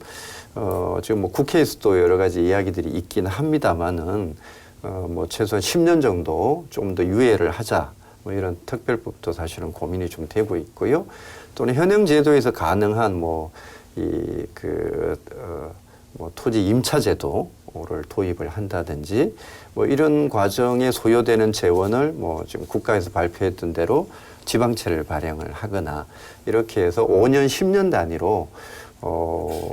지금 뭐 국회에서도 여러 가지 이야기들이 있긴 합니다만은 뭐 최소한 10년 정도 좀 더 유예를 하자 뭐 이런 특별법도 사실은 고민이 좀 되고 있고요. 또는 현행 제도에서 가능한 뭐 토지 임차 제도를 도입을 한다든지 뭐 이런 과정에 소요되는 재원을 뭐 지금 국가에서 발표했던 대로 지방채를 발행을 하거나 이렇게 해서 5년, 10년 단위로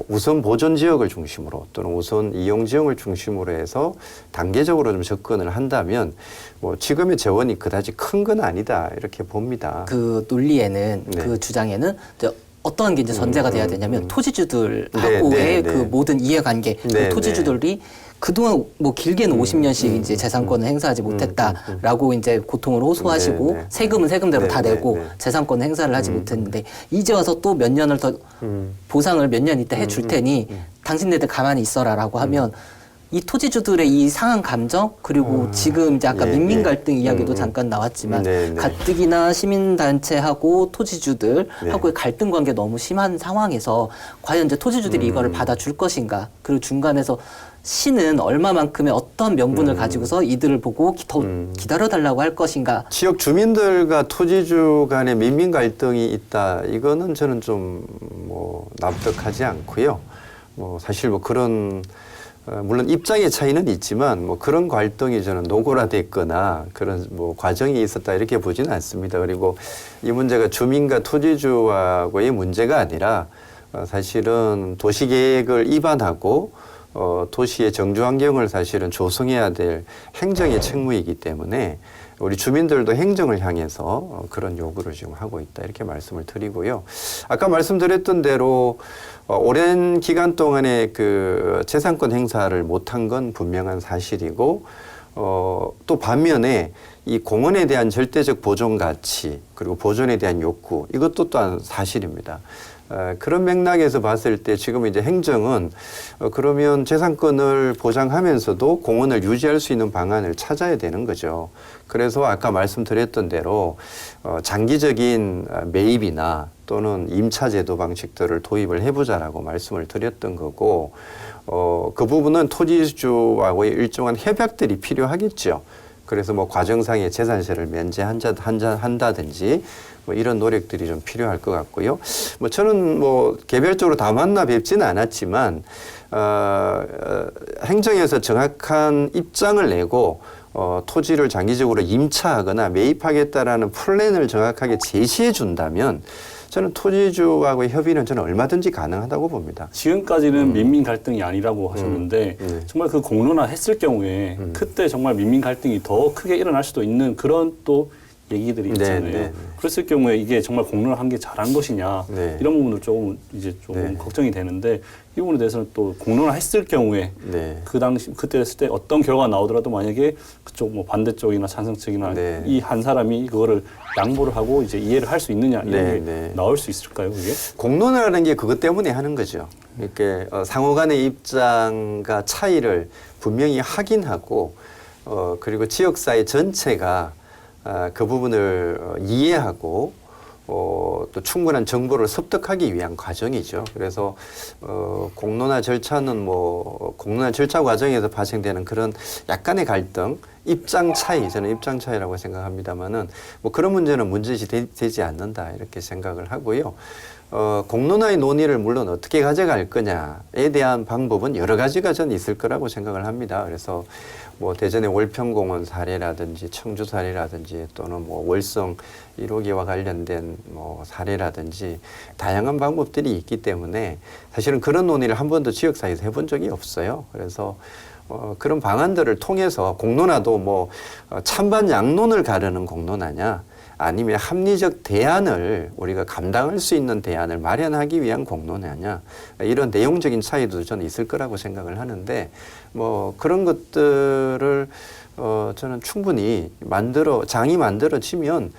우선 보존 지역을 중심으로 또는 우선 이용 지역을 중심으로 해서 단계적으로 좀 접근을 한다면 뭐 지금의 재원이 그다지 큰 건 아니다 이렇게 봅니다. 그 논리에는 네. 그 주장에는 이제 어떠한 게 이제 전제가 돼야 되냐면 토지주들하고의 네, 네, 그 네. 모든 이해관계 그 네, 토지주들이 그동안 뭐 길게는 50년씩 이제 재산권을 행사하지 못했다라고 이제 고통을 호소하시고 네, 네. 세금은 세금대로 다 네, 내고 네, 네. 재산권 행사를 하지 못했는데 이제 와서 또 몇 년을 더 보상을 몇 년 있다 해줄 테니 당신네들 가만히 있어라라고 하면 이 토지주들의 이 상한 감정 그리고 지금 이제 아까 예, 민민 예. 갈등 이야기도 잠깐 나왔지만 네, 네. 가뜩이나 시민단체하고 토지주들하고의 갈등 관계 너무 심한 상황에서 과연 이제 토지주들이 이거를 받아줄 것인가 그리고 중간에서 시는 얼마만큼의 어떤 명분을 가지고서 이들을 보고 더 기다려달라고 할 것인가. 지역 주민들과 토지주 간의 민민 갈등이 있다. 이거는 저는 좀 뭐 납득하지 않고요. 뭐 사실 뭐 그런 물론 입장의 차이는 있지만 뭐 그런 갈등이 저는 노골화됐거나 그런 뭐 과정이 있었다 이렇게 보지는 않습니다. 그리고 이 문제가 주민과 토지주하고의 문제가 아니라 사실은 도시계획을 입안하고 도시의 정주 환경을 사실은 조성해야 될 행정의 책무이기 때문에 우리 주민들도 행정을 향해서 그런 요구를 지금 하고 있다 이렇게 말씀을 드리고요. 아까 말씀드렸던 대로 오랜 기간 동안에 그 재산권 행사를 못한 건 분명한 사실이고 또 반면에 이 공원에 대한 절대적 보존 가치 그리고 보존에 대한 욕구 이것도 또한 사실입니다. 그런 맥락에서 봤을 때 지금 이제 행정은 그러면 재산권을 보장하면서도 공원을 유지할 수 있는 방안을 찾아야 되는 거죠. 그래서 아까 말씀드렸던 대로 장기적인 매입이나 또는 임차제도 방식들을 도입을 해보자라고 말씀을 드렸던 거고 그 부분은 토지주와의 일정한 협약들이 필요하겠죠. 그래서 뭐 과정상의 재산세를 면제한다든지 뭐 이런 노력들이 좀 필요할 것 같고요. 뭐 저는 뭐 개별적으로 다 만나 뵙지는 않았지만 행정에서 정확한 입장을 내고 토지를 장기적으로 임차하거나 매입하겠다라는 플랜을 정확하게 제시해 준다면 저는 토지주하고의 협의는 저는 얼마든지 가능하다고 봅니다. 지금까지는 민민 갈등이 아니라고 하셨는데 정말 그 공론화 했을 경우에 그때 정말 민민 갈등이 더 크게 일어날 수도 있는 그런 또 얘기들이 있잖아요. 네. 그랬을 경우에 이게 정말 공론화한 게 잘한 것이냐 네. 이런 부분도 조금 이제 좀 네. 걱정이 되는데 이 부분에 대해서는 또 공론화 했을 경우에 네. 그 당시 그때 했을 때 어떤 결과가 나오더라도 만약에 그쪽 뭐 반대쪽이나 찬성쪽이나 네. 이 한 사람이 그거를 양보를 하고 이제 이해를 할 수 있느냐 이런 네, 게 네. 나올 수 있을까요, 그게? 공론화라는 게 그것 때문에 하는 거죠. 이렇게 상호 간의 입장과 차이를 분명히 확인하고 그리고 지역사회 전체가 그 부분을 이해하고 또 충분한 정보를 습득하기 위한 과정이죠. 그래서 공론화 절차는 뭐 공론화 절차 과정에서 발생되는 그런 약간의 갈등, 입장 차이, 저는 입장 차이라고 생각합니다만은 뭐 그런 문제는 문제시 되지 않는다 이렇게 생각을 하고요. 공론화의 논의를 물론 어떻게 가져갈 거냐에 대한 방법은 여러 가지가 전 있을 거라고 생각을 합니다. 그래서 뭐 대전의 월평공원 사례라든지 청주 사례라든지 또는 뭐 월성 1호기와 관련된 뭐 사례라든지 다양한 방법들이 있기 때문에 사실은 그런 논의를 한 번도 지역사회에서 해본 적이 없어요. 그래서 그런 방안들을 통해서 공론화도 뭐 찬반 양론을 가르는 공론화냐 아니면 합리적 대안을 우리가 감당할 수 있는 대안을 마련하기 위한 공론화냐 이런 내용적인 차이도 저는 있을 거라고 생각을 하는데 뭐 그런 것들을 저는 충분히 장이 만들어지면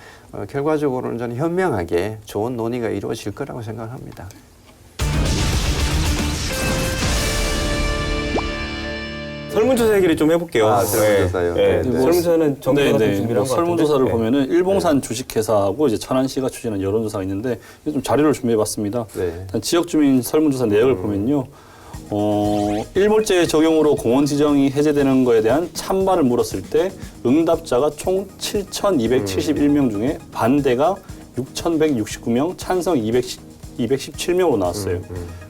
결과적으로는 저는 현명하게 좋은 논의가 이루어질 거라고 생각을 합니다. 설문조사 얘기를 좀 해볼게요. 설문조사요. 네. 네. 설문조사는 정부가 좀 준비를 한것 설문조사를 같은데. 보면은 일봉산 주식회사하고 이제 천안시가 추진한 여론조사가 있는데 좀 자료를 준비해봤습니다. 네. 일단 지역 주민 설문조사 내역을 보면요, 일몰제 적용으로 공원 지정이 해제되는 거에 대한 찬반을 물었을 때 응답자가 총 7,271명 중에 반대가 6,169명, 찬성 217명으로 나왔어요.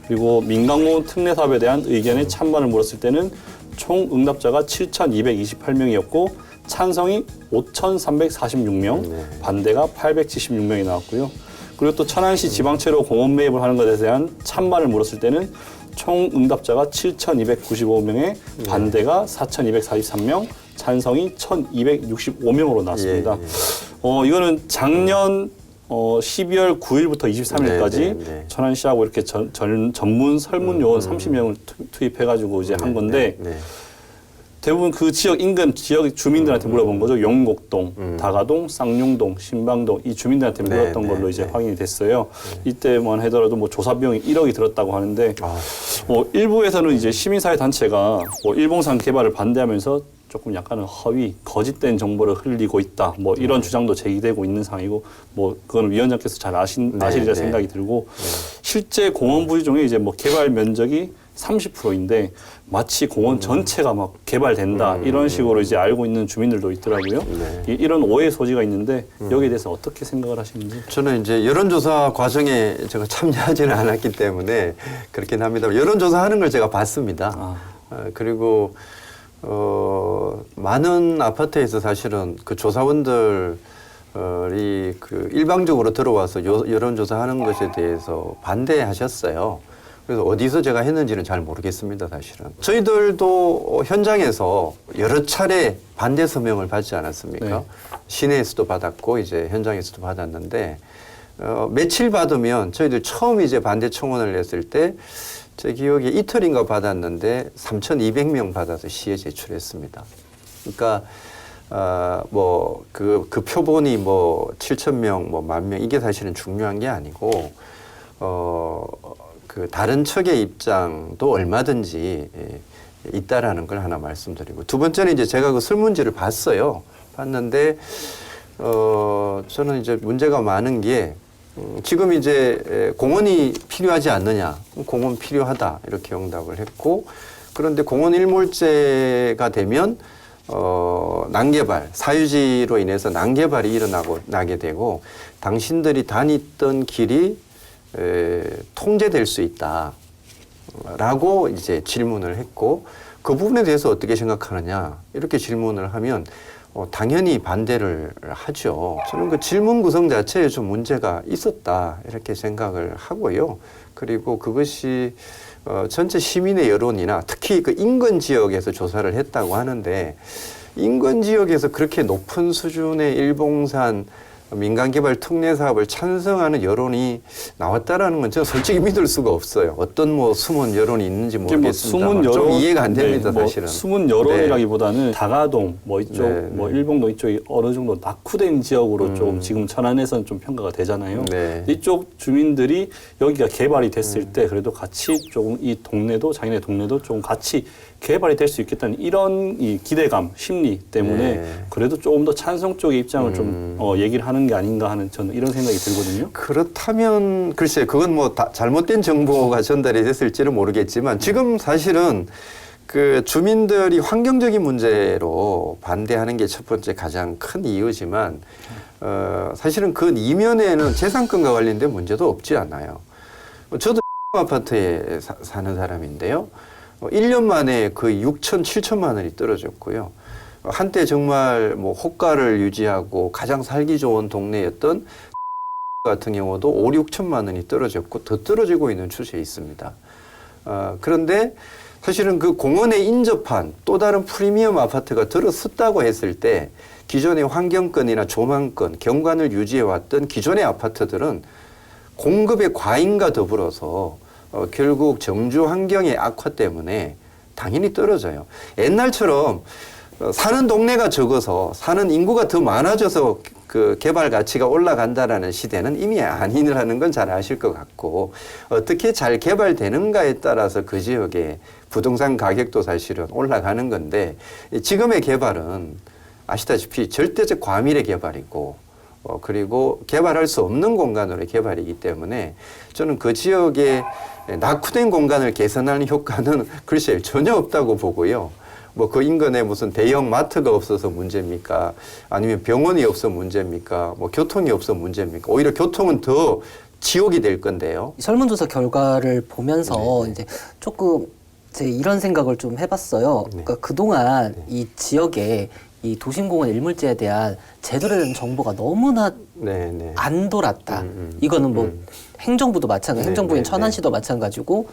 그리고 민간공원 특례 사업에 대한 의견의 찬반을 물었을 때는 총 응답자가 7,228명이었고 찬성이 5,346명, 반대가 876명이 나왔고요. 그리고 또 천안시 지방채로 공원 매입을 하는 것에 대한 찬반을 물었을 때는 총 응답자가 7,295명에 반대가 4,243명, 찬성이 1,265명으로 나왔습니다. 이거는 작년 12월 9일부터 23일까지 천안시하고 이렇게 전문 설문 요원 30명을 투입해가지고 이제 한 건데 대부분 그 지역 인근 지역 주민들한테 물어본 거죠. 영곡동, 다가동, 쌍용동, 신방동 이 주민들한테 물었던 걸로 이제 확인이 됐어요. 이때만 하더라도 뭐 조사 비용이 1억이 들었다고 하는데 일부에서는 이제 시민사회 단체가 뭐 일봉산 개발을 반대하면서 조금 약간은 허위, 거짓된 정보를 흘리고 있다. 뭐 이런 주장도 제기되고 있는 상황이고, 뭐 그건 위원장께서 잘 아시리라 생각이 들고, 실제 공원 부지 중에 이제 뭐 개발 면적이 30%인데 마치 공원 전체가 막 개발된다 이런 식으로 이제 알고 있는 주민들도 있더라고요. 이런 오해 소지가 있는데 여기에 대해서 어떻게 생각을 하시는지? 저는 이제 여론조사 과정에 제가 참여하지는 않았기 때문에 그렇긴 합니다. 여론조사 하는 걸 제가 봤습니다. 그리고 많은 아파트에서 사실은 그 조사원들이 그 일방적으로 들어와서 여론조사하는 것에 대해서 반대하셨어요. 그래서 어디서 제가 했는지는 잘 모르겠습니다, 사실은. 저희들도 현장에서 여러 차례 반대 서명을 받지 않았습니까? 네. 시내에서도 받았고 이제 현장에서도 받았는데 며칠 받으면 저희들 처음 이제 반대 청원을 냈을 때 제 기억에 이틀인가 받았는데 3,200명 받아서 시에 제출했습니다. 그러니까 그 표본이 뭐 7,000명, 뭐 10,000명 이게 사실은 중요한 게 아니고 그 다른 측의 입장도 얼마든지 있다라는 걸 하나 말씀드리고 두 번째는 이제 제가 그 설문지를 봤어요. 봤는데 저는 이제 문제가 많은 게 지금 이제 공원이 필요하지 않느냐, 공원 필요하다 이렇게 응답을 했고 그런데 공원 일몰제가 되면 난개발, 사유지로 인해서 난개발이 나게 되고 당신들이 다니던 길이 통제될 수 있다라고 이제 질문을 했고 그 부분에 대해서 어떻게 생각하느냐 이렇게 질문을 하면 당연히 반대를 하죠. 저는 그 질문 구성 자체에 좀 문제가 있었다 이렇게 생각을 하고요. 그리고 그것이 전체 시민의 여론이나 특히 그 인근 지역에서 조사를 했다고 하는데 인근 지역에서 그렇게 높은 수준의 일봉산 민간개발 특례 사업을 찬성하는 여론이 나왔다라는 건 저는 솔직히 믿을 수가 없어요. 어떤 뭐 숨은 여론이 있는지 모르겠습니다. 좀 이해가 안 됩니다, 뭐 사실은. 숨은 여론이라기보다는 다가동 뭐 이쪽, 네, 뭐 네. 일봉동 이쪽이 어느 정도 낙후된 지역으로 좀 지금 천안에서는 좀 평가가 되잖아요. 네. 이쪽 주민들이 여기가 개발이 됐을 때 그래도 같이 조금 이 동네도 자기네 동네도 좀 같이 개발이 될 수 있겠다는 이런 이 기대감, 심리 때문에 네. 그래도 조금 더 찬성 쪽의 입장을 좀 얘기를 하는 게 아닌가 하는 저는 이런 생각이 들거든요. 그렇다면 글쎄 그건 뭐 잘못된 정보가 전달이 됐을지는 모르겠지만 지금 사실은 그 주민들이 환경적인 문제로 반대하는 게 첫 번째 가장 큰 이유지만 사실은 그 이면에는 재산권과 관련된 문제도 없지 않아요. 저도 아파트에 사는 사람인데요. 1년 만에 거의 6천, 7천만 원이 떨어졌고요. 한때 정말 뭐 호가를 유지하고 가장 살기 좋은 동네였던 같은 경우도 5, 6천만 원이 떨어졌고 더 떨어지고 있는 추세에 있습니다. 그런데 사실은 그 공원에 인접한 또 다른 프리미엄 아파트가 들어섰다고 했을 때 기존의 환경권이나 조망권, 경관을 유지해왔던 기존의 아파트들은 공급의 과잉과 더불어서 결국 정주 환경의 악화 때문에 당연히 떨어져요. 옛날처럼 사는 동네가 적어서 사는 인구가 더 많아져서 그 개발 가치가 올라간다라는 시대는 이미 아니라는 건 잘 아실 것 같고 어떻게 잘 개발되는가에 따라서 그 지역의 부동산 가격도 사실은 올라가는 건데 지금의 개발은 아시다시피 절대적 과밀의 개발이고 그리고 개발할 수 없는 공간으로의 개발이기 때문에 저는 그 지역의 낙후된 공간을 개선하는 효과는 글쎄요 전혀 없다고 보고요. 뭐 그 인근에 무슨 대형 마트가 없어서 문제입니까? 아니면 병원이 없어 문제입니까? 뭐 교통이 없어 문제입니까? 오히려 교통은 더 지옥이 될 건데요. 설문조사 결과를 보면서 이제 조금 제 이런 생각을 좀 해봤어요. 그러니까 그동안 이 지역에 이 도심공원 일몰제에 대한 제대로 된 정보가 너무나 안 돌았다. 이거는 뭐 행정부도 마찬가지, 행정부인 천안시도 마찬가지고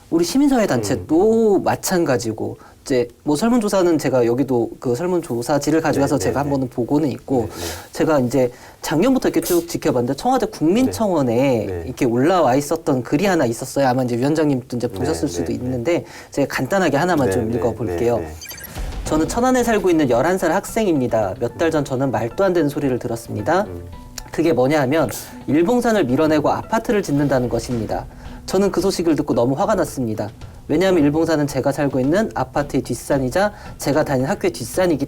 우리 시민사회 단체도 마찬가지고 이제 뭐 설문조사는 제가 여기도 그 설문조사지를 가져가서 제가 한 번은 보고는 있고 제가 이제 작년부터 이렇게 쭉 지켜봤는데 청와대 국민청원에 이렇게 올라와 있었던 글이 하나 있었어요. 아마 이제 위원장님도 이제 보셨을 수도 있는데 제가 간단하게 하나만 좀 읽어볼게요. 저는 천안에 살고 있는 11살 학생입니다. 몇 달 전 저는 말도 안 되는 소리를 들었습니다. 그게 뭐냐 하면 일봉산을 밀어내고 아파트를 짓는다는 것입니다. 저는 그 소식을 듣고 너무 화가 났습니다. 왜냐하면 일봉산은 제가 살고 있는 아파트의 뒷산이자 제가 다니는 학교의 뒷산이기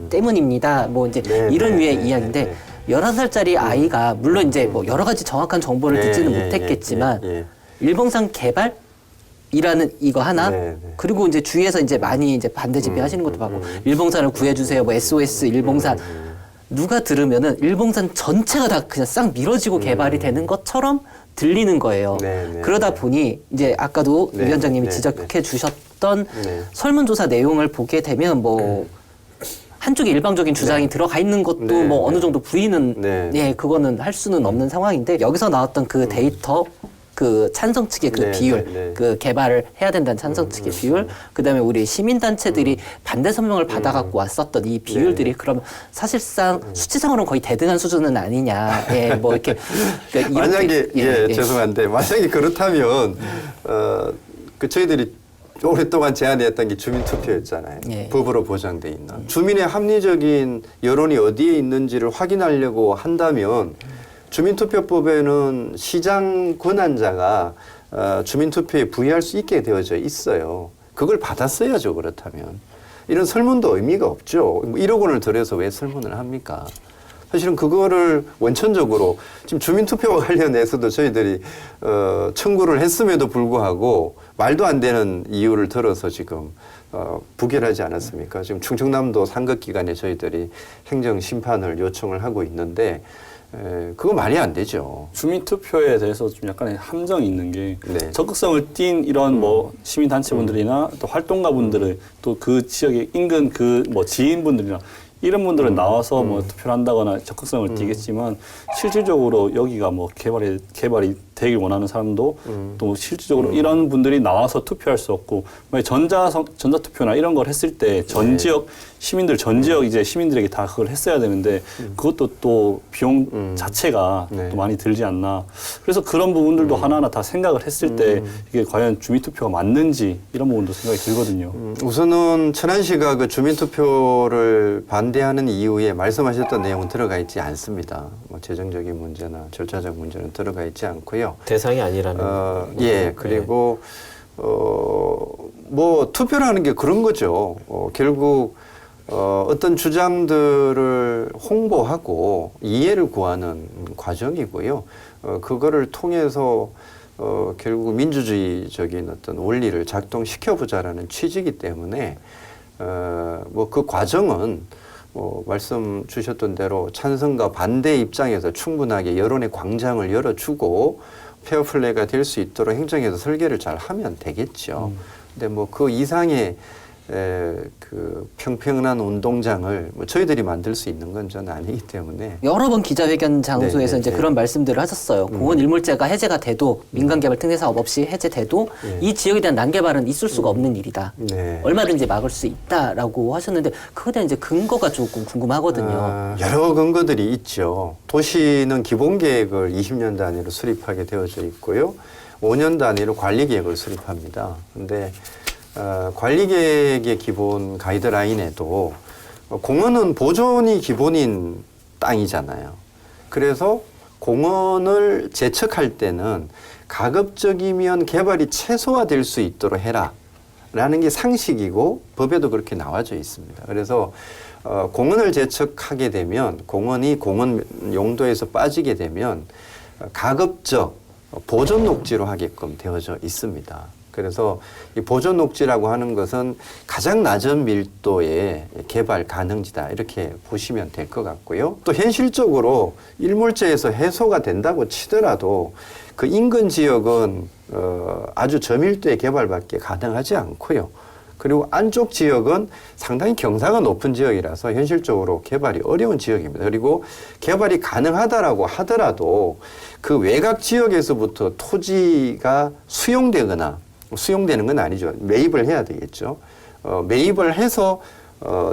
때문입니다. 뭐 이제 이런 류의 이야기인데 11살짜리 아이가 물론 이제 뭐 여러 가지 정확한 정보를 듣지는 못했겠지만 일봉산 개발? 이라는 이거 하나 그리고 이제 주위에서 이제 많이 이제 반대 집회하시는 것도 봤고 일봉산을 구해주세요 뭐 SOS 일봉산 누가 들으면은 일봉산 전체가 다 그냥 싹 밀어지고 개발이 되는 것처럼 들리는 거예요. 그러다 보니 이제 아까도 위원장님이 지적해 주셨던 했던 네. 설문조사 내용을 보게 되면 뭐 한쪽의 일방적인 주장이 들어가 있는 것도 네. 뭐 어느 정도 부인은 네. 예 그거는 할 수는 없는 상황인데 여기서 나왔던 그 데이터 그 찬성 측의 그 네, 비율, 네, 네. 그 개발을 해야 된다는 찬성 측의 비율, 그다음에 우리 시민단체들이 반대 성명을 받아갖고 왔었던 이 비율들이 그럼 사실상 수치상으로는 거의 대등한 수준은 아니냐, 예, 뭐 이렇게 그러니까 만약에 이렇게, 죄송한데 만약에 그렇다면 그 저희들이 오랫동안 제안했던 게 주민투표였잖아요. 예. 법으로 보장돼 있는 주민의 합리적인 여론이 어디에 있는지를 확인하려고 한다면 주민투표법에는 시장 권한자가 주민투표에 부의할 수 있게 되어져 있어요. 그걸 받았어야죠. 그렇다면 이런 설문도 의미가 없죠. 1억 원을 들여서 왜 설문을 합니까? 사실은 그거를 원천적으로 지금 주민투표와 관련해서도 저희들이 청구를 했음에도 불구하고 말도 안 되는 이유를 들어서 지금 부결하지 않았습니까? 지금 충청남도 상급기관에 저희들이 행정심판을 요청을 하고 있는데 그거 말이 안 되죠. 주민투표에 대해서 좀 약간의 함정이 있는 게 네. 적극성을 띈 이런 뭐 시민단체분들이나 또 활동가분들의 또 그 지역의 인근 그 뭐 지인분들이나 이런 분들은 나와서 뭐 투표를 한다거나 적극성을 띠겠지만 실질적으로 여기가 뭐 개발이 되길 원하는 사람도 또 실질적으로 이런 분들이 나와서 투표할 수 없고 만약 전자투표나 이런 걸 했을 때 전 지역 시민들 전 지역 이제 시민들에게 다 그걸 했어야 되는데 그것도 또 비용 자체가 네. 또 많이 들지 않나. 그래서 그런 부분들도 하나하나 다 생각을 했을 때 이게 과연 주민투표가 맞는지 이런 부분도 생각이 들거든요. 우선은 천안시가 그 주민투표를 반대하는 이유에 말씀하셨던 내용은 들어가 있지 않습니다. 뭐 재정적인 문제나 절차적 문제는 들어가 있지 않고요. 대상이 아니라는. 예, 그리고 뭐 투표라는 게 그런 거죠. 결국 어떤 주장들을 홍보하고 이해를 구하는 과정이고요. 그거를 통해서 결국 민주주의적인 어떤 원리를 작동시켜보자라는 취지이기 때문에 뭐 그 과정은 말씀 주셨던 대로 찬성과 반대 입장에서 충분하게 여론의 광장을 열어주고 페어플레이가 될 수 있도록 행정에서 설계를 잘 하면 되겠죠. 근데 뭐 그 이상의 그 평평한 운동장을 뭐 저희들이 만들 수 있는 건 저는 아니기 때문에 여러 번 기자회견 장소에서 네, 이제 네. 그런 말씀들을 하셨어요. 공원 일몰제가 해제가 돼도 민간개발 특례 사업 없이 해제돼도 이 지역에 대한 난개발은 있을 수가 없는 일이다. 네. 얼마든지 막을 수 있다라고 하셨는데 그거에 대한 이제 근거가 조금 궁금하거든요. 여러 근거들이 있죠. 도시는 기본 계획을 20년 단위로 수립하게 되어져 있고요. 5년 단위로 관리 계획을 수립합니다. 근데 관리계획의 기본 가이드라인에도 공원은 보존이 기본인 땅이잖아요. 그래서 공원을 재척할 때는 가급적이면 개발이 최소화될 수 있도록 해라 라는 게 상식이고 법에도 그렇게 나와져 있습니다. 그래서 공원을 재척하게 되면 공원이 공원 용도에서 빠지게 되면 가급적 보존 녹지로 하게끔 되어져 있습니다. 그래서 이 보존 녹지라고 하는 것은 가장 낮은 밀도의 개발 가능지다 이렇게 보시면 될 것 같고요. 또 현실적으로 일몰제에서 해소가 된다고 치더라도 그 인근 지역은 아주 저밀도의 개발밖에 가능하지 않고요. 그리고 안쪽 지역은 상당히 경사가 높은 지역이라서 현실적으로 개발이 어려운 지역입니다. 그리고 개발이 가능하다라고 하더라도 그 외곽 지역에서부터 토지가 수용되는 건 아니죠. 매입을 해야 되겠죠. 매입을 해서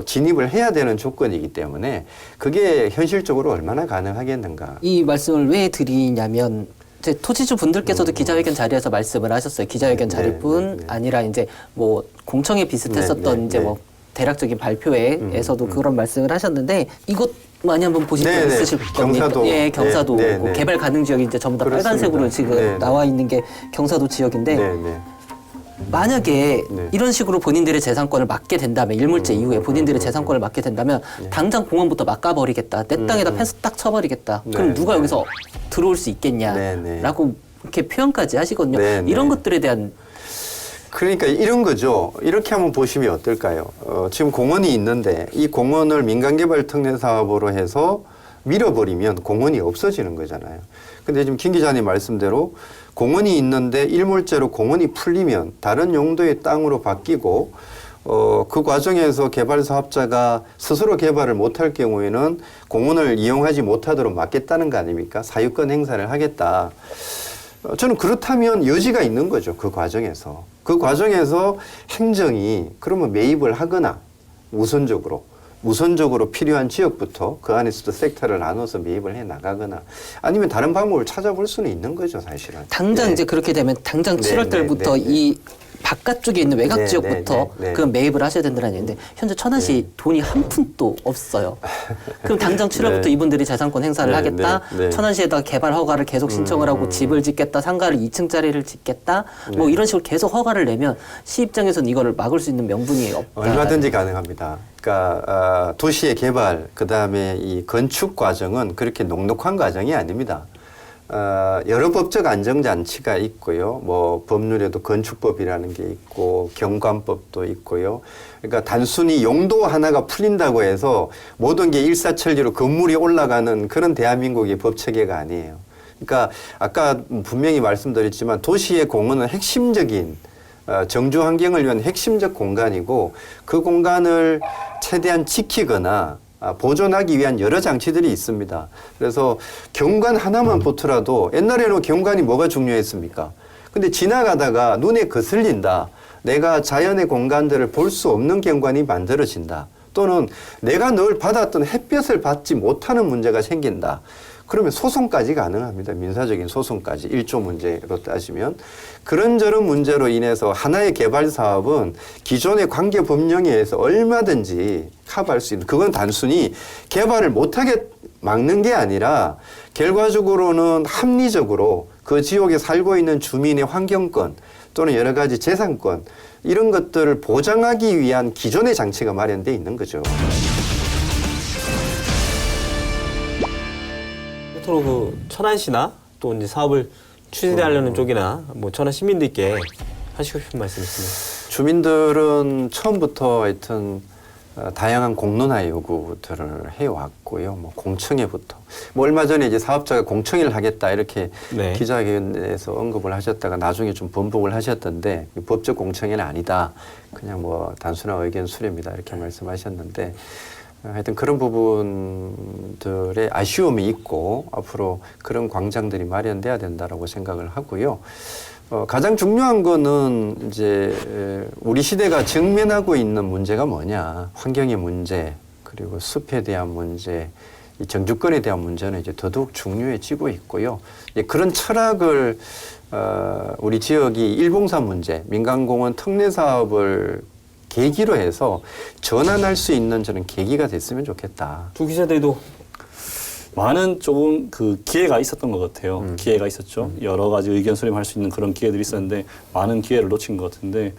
진입을 해야 되는 조건이기 때문에 그게 현실적으로 얼마나 가능하겠는가. 이 말씀을 왜 드리냐면 이제 토지주 분들께서도 기자회견 자리에서 말씀을 하셨어요. 기자회견 자리뿐 아니라 이제 뭐 공청회 비슷했었던 이제 뭐 대략적인 발표회에서도 그런 말씀을 하셨는데 이것 많이 한번 보실 수 있으실 겁니다. 경사도. 예, 경사도 뭐 개발 가능 지역이 이제 전부 다 그렇습니다. 빨간색으로 지금 나와 있는 게 경사도 지역인데 만약에 이런 식으로 본인들의 재산권을 막게 된다면 일몰제 이후에 본인들의 재산권을 막게 된다면 당장 공원부터 막아버리겠다. 내 땅에다 펜스 딱 쳐버리겠다. 그럼 누가 여기서 들어올 수 있겠냐라고 이렇게 표현까지 하시거든요. 이런 것들에 대한 그러니까 이런 거죠. 이렇게 한번 보시면 어떨까요? 지금 공원이 있는데 이 공원을 민간개발 특례 사업으로 해서 밀어버리면 공원이 없어지는 거잖아요. 근데 지금 김 기자님 말씀대로 공원이 있는데 일몰제로 공원이 풀리면 다른 용도의 땅으로 바뀌고 그 과정에서 개발 사업자가 스스로 개발을 못할 경우에는 공원을 이용하지 못하도록 막겠다는 거 아닙니까? 사유권 행사를 하겠다. 저는 그렇다면 여지가 있는 거죠. 그 과정에서. 그 과정에서 행정이 그러면 매입을 하거나 우선적으로 필요한 지역부터 그 안에서도 섹터를 나눠서 매입을 해 나가거나 아니면 다른 방법을 찾아볼 수는 있는 거죠, 사실은. 당장 네. 이제 그렇게 되면 당장 네, 7월 달부터 네, 네, 네. 이 바깥쪽에 있는 외곽 네, 지역부터 네, 네, 네. 그 매입을 하셔야 된다는 얘기인데 현재 천안시 돈이 한 푼도 없어요. 그럼 당장 7월부터 네. 이분들이 재산권 행사를 네, 하겠다. 네, 네. 천안시에다 개발 허가를 계속 신청을 하고 집을 짓겠다. 상가를 2층짜리를 짓겠다. 뭐 이런 식으로 계속 허가를 내면 시 입장에서는 이거를 막을 수 있는 명분이 없다. 얼마든지 가능합니다. 그러니까 도시의 개발, 그다음에 이 건축 과정은 그렇게 녹록한 과정이 아닙니다. 여러 법적 안정장치가 있고요. 뭐 법률에도 건축법이라는 게 있고 경관법도 있고요. 그러니까 단순히 용도 하나가 풀린다고 해서 모든 게 일사천리로 건물이 올라가는 그런 대한민국의 법체계가 아니에요. 그러니까 아까 분명히 말씀드렸지만 도시의 공원은 핵심적인 정주 환경을 위한 핵심적 공간이고 그 공간을 최대한 지키거나 보존하기 위한 여러 장치들이 있습니다. 그래서 경관 하나만 보더라도 옛날에는 경관이 뭐가 중요했습니까? 근데 지나가다가 눈에 거슬린다. 내가 자연의 공간들을 볼 수 없는 경관이 만들어진다. 또는 내가 늘 받았던 햇볕을 받지 못하는 문제가 생긴다. 그러면 소송까지 가능합니다. 민사적인 소송까지 1조 문제로 따지면. 그런저런 문제로 인해서 하나의 개발 사업은 기존의 관계 법령에 의해서 얼마든지 커버할 수 있는, 그건 단순히 개발을 못하게 막는 게 아니라 결과적으로는 합리적으로 그 지역에 살고 있는 주민의 환경권 또는 여러 가지 재산권 이런 것들을 보장하기 위한 기존의 장치가 마련되어 있는 거죠. 끝으로 그 천안시나 또 이제 사업을 추진하려는 쪽이나 뭐 천안 시민들께 하시고 싶은 말씀 있습니다. 주민들은 처음부터 하여튼 다양한 공론화의 요구들을 해왔고요. 뭐 공청회부터. 뭐 얼마 전에 이제 사업자가 공청회를 하겠다 이렇게 네. 기자회견에서 언급을 하셨다가 나중에 좀 번복을 하셨던데 법적 공청회는 아니다. 그냥 뭐 단순한 의견 수렴이다 이렇게 말씀하셨는데 하여튼 그런 부분들의 아쉬움이 있고 앞으로 그런 광장들이 마련돼야 된다라고 생각을 하고요. 가장 중요한 거는 이제 우리 시대가 직면하고 있는 문제가 뭐냐. 환경의 문제, 그리고 숲에 대한 문제, 이 정주권에 대한 문제는 이제 더더욱 중요해지고 있고요. 그런 철학을 우리 지역이 일봉사 문제, 민간공원 특례 사업을 계기로 해서 전환할 수 있는 저는 계기가 됐으면 좋겠다. 두 기자들도 많은 조금 그 기회가 있었던 것 같아요. 기회가 있었죠. 여러 가지 의견 수렴할 수 있는 그런 기회들이 있었는데 많은 기회를 놓친 것 같은데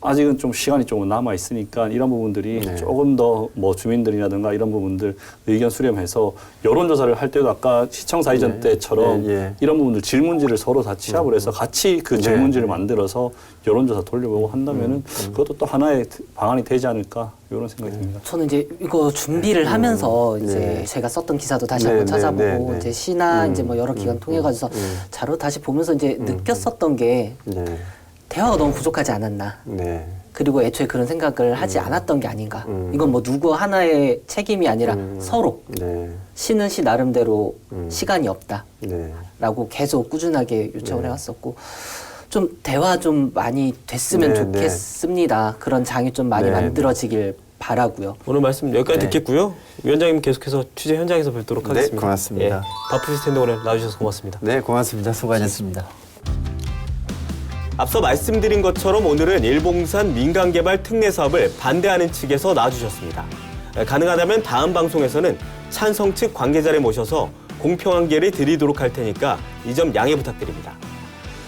아직은 좀 시간이 조금 남아 있으니까 이런 부분들이 네. 조금 더 뭐 주민들이라든가 이런 부분들 의견 수렴해서 여론조사를 할 때도 아까 시청사 이전 때처럼 이런 부분들 질문지를 서로 다 취합을 해서 같이 그 질문지를 만들어서 여론조사 돌려보고 한다면은 그것도 또 하나의 방안이 되지 않을까 이런 생각이 듭니다. 저는 이제 이거 준비를 하면서 이제 네. 제가 썼던 기사도 다시 네, 한번 네, 찾아보고 네, 네. 이제 시나 이제 뭐 여러 기관 통해 가지고 자료 다시 보면서 이제 느꼈었던 게 네. 대화가 너무 부족하지 않았나. 네. 그리고 애초에 그런 생각을 하지 않았던 게 아닌가. 이건 뭐 누구 하나의 책임이 아니라 서로 네. 시는 시 나름대로 시간이 없다. 네. 라고 계속 꾸준하게 요청을 네. 해왔었고 좀 대화 좀 많이 됐으면 네, 좋겠습니다. 그런 장이 좀 많이 네, 만들어지길 바라고요. 오늘 말씀 여기까지 네. 듣겠고요. 위원장님 계속해서 취재 현장에서 뵙도록 네, 하겠습니다. 고맙습니다. 바쁘실 텐데 오늘 나와주셔서 고맙습니다. 네, 고맙습니다. 수고하셨습니다. 앞서 말씀드린 것처럼 오늘은 일봉산 민간개발 특례 사업을 반대하는 측에서 나와주셨습니다. 가능하다면 다음 방송에서는 찬성 측 관계자를 모셔서 공평한 기회를 드리도록 할 테니까 이 점 양해 부탁드립니다.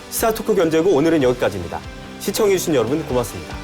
시사토크 견제고 오늘은 여기까지입니다. 시청해주신 여러분 고맙습니다.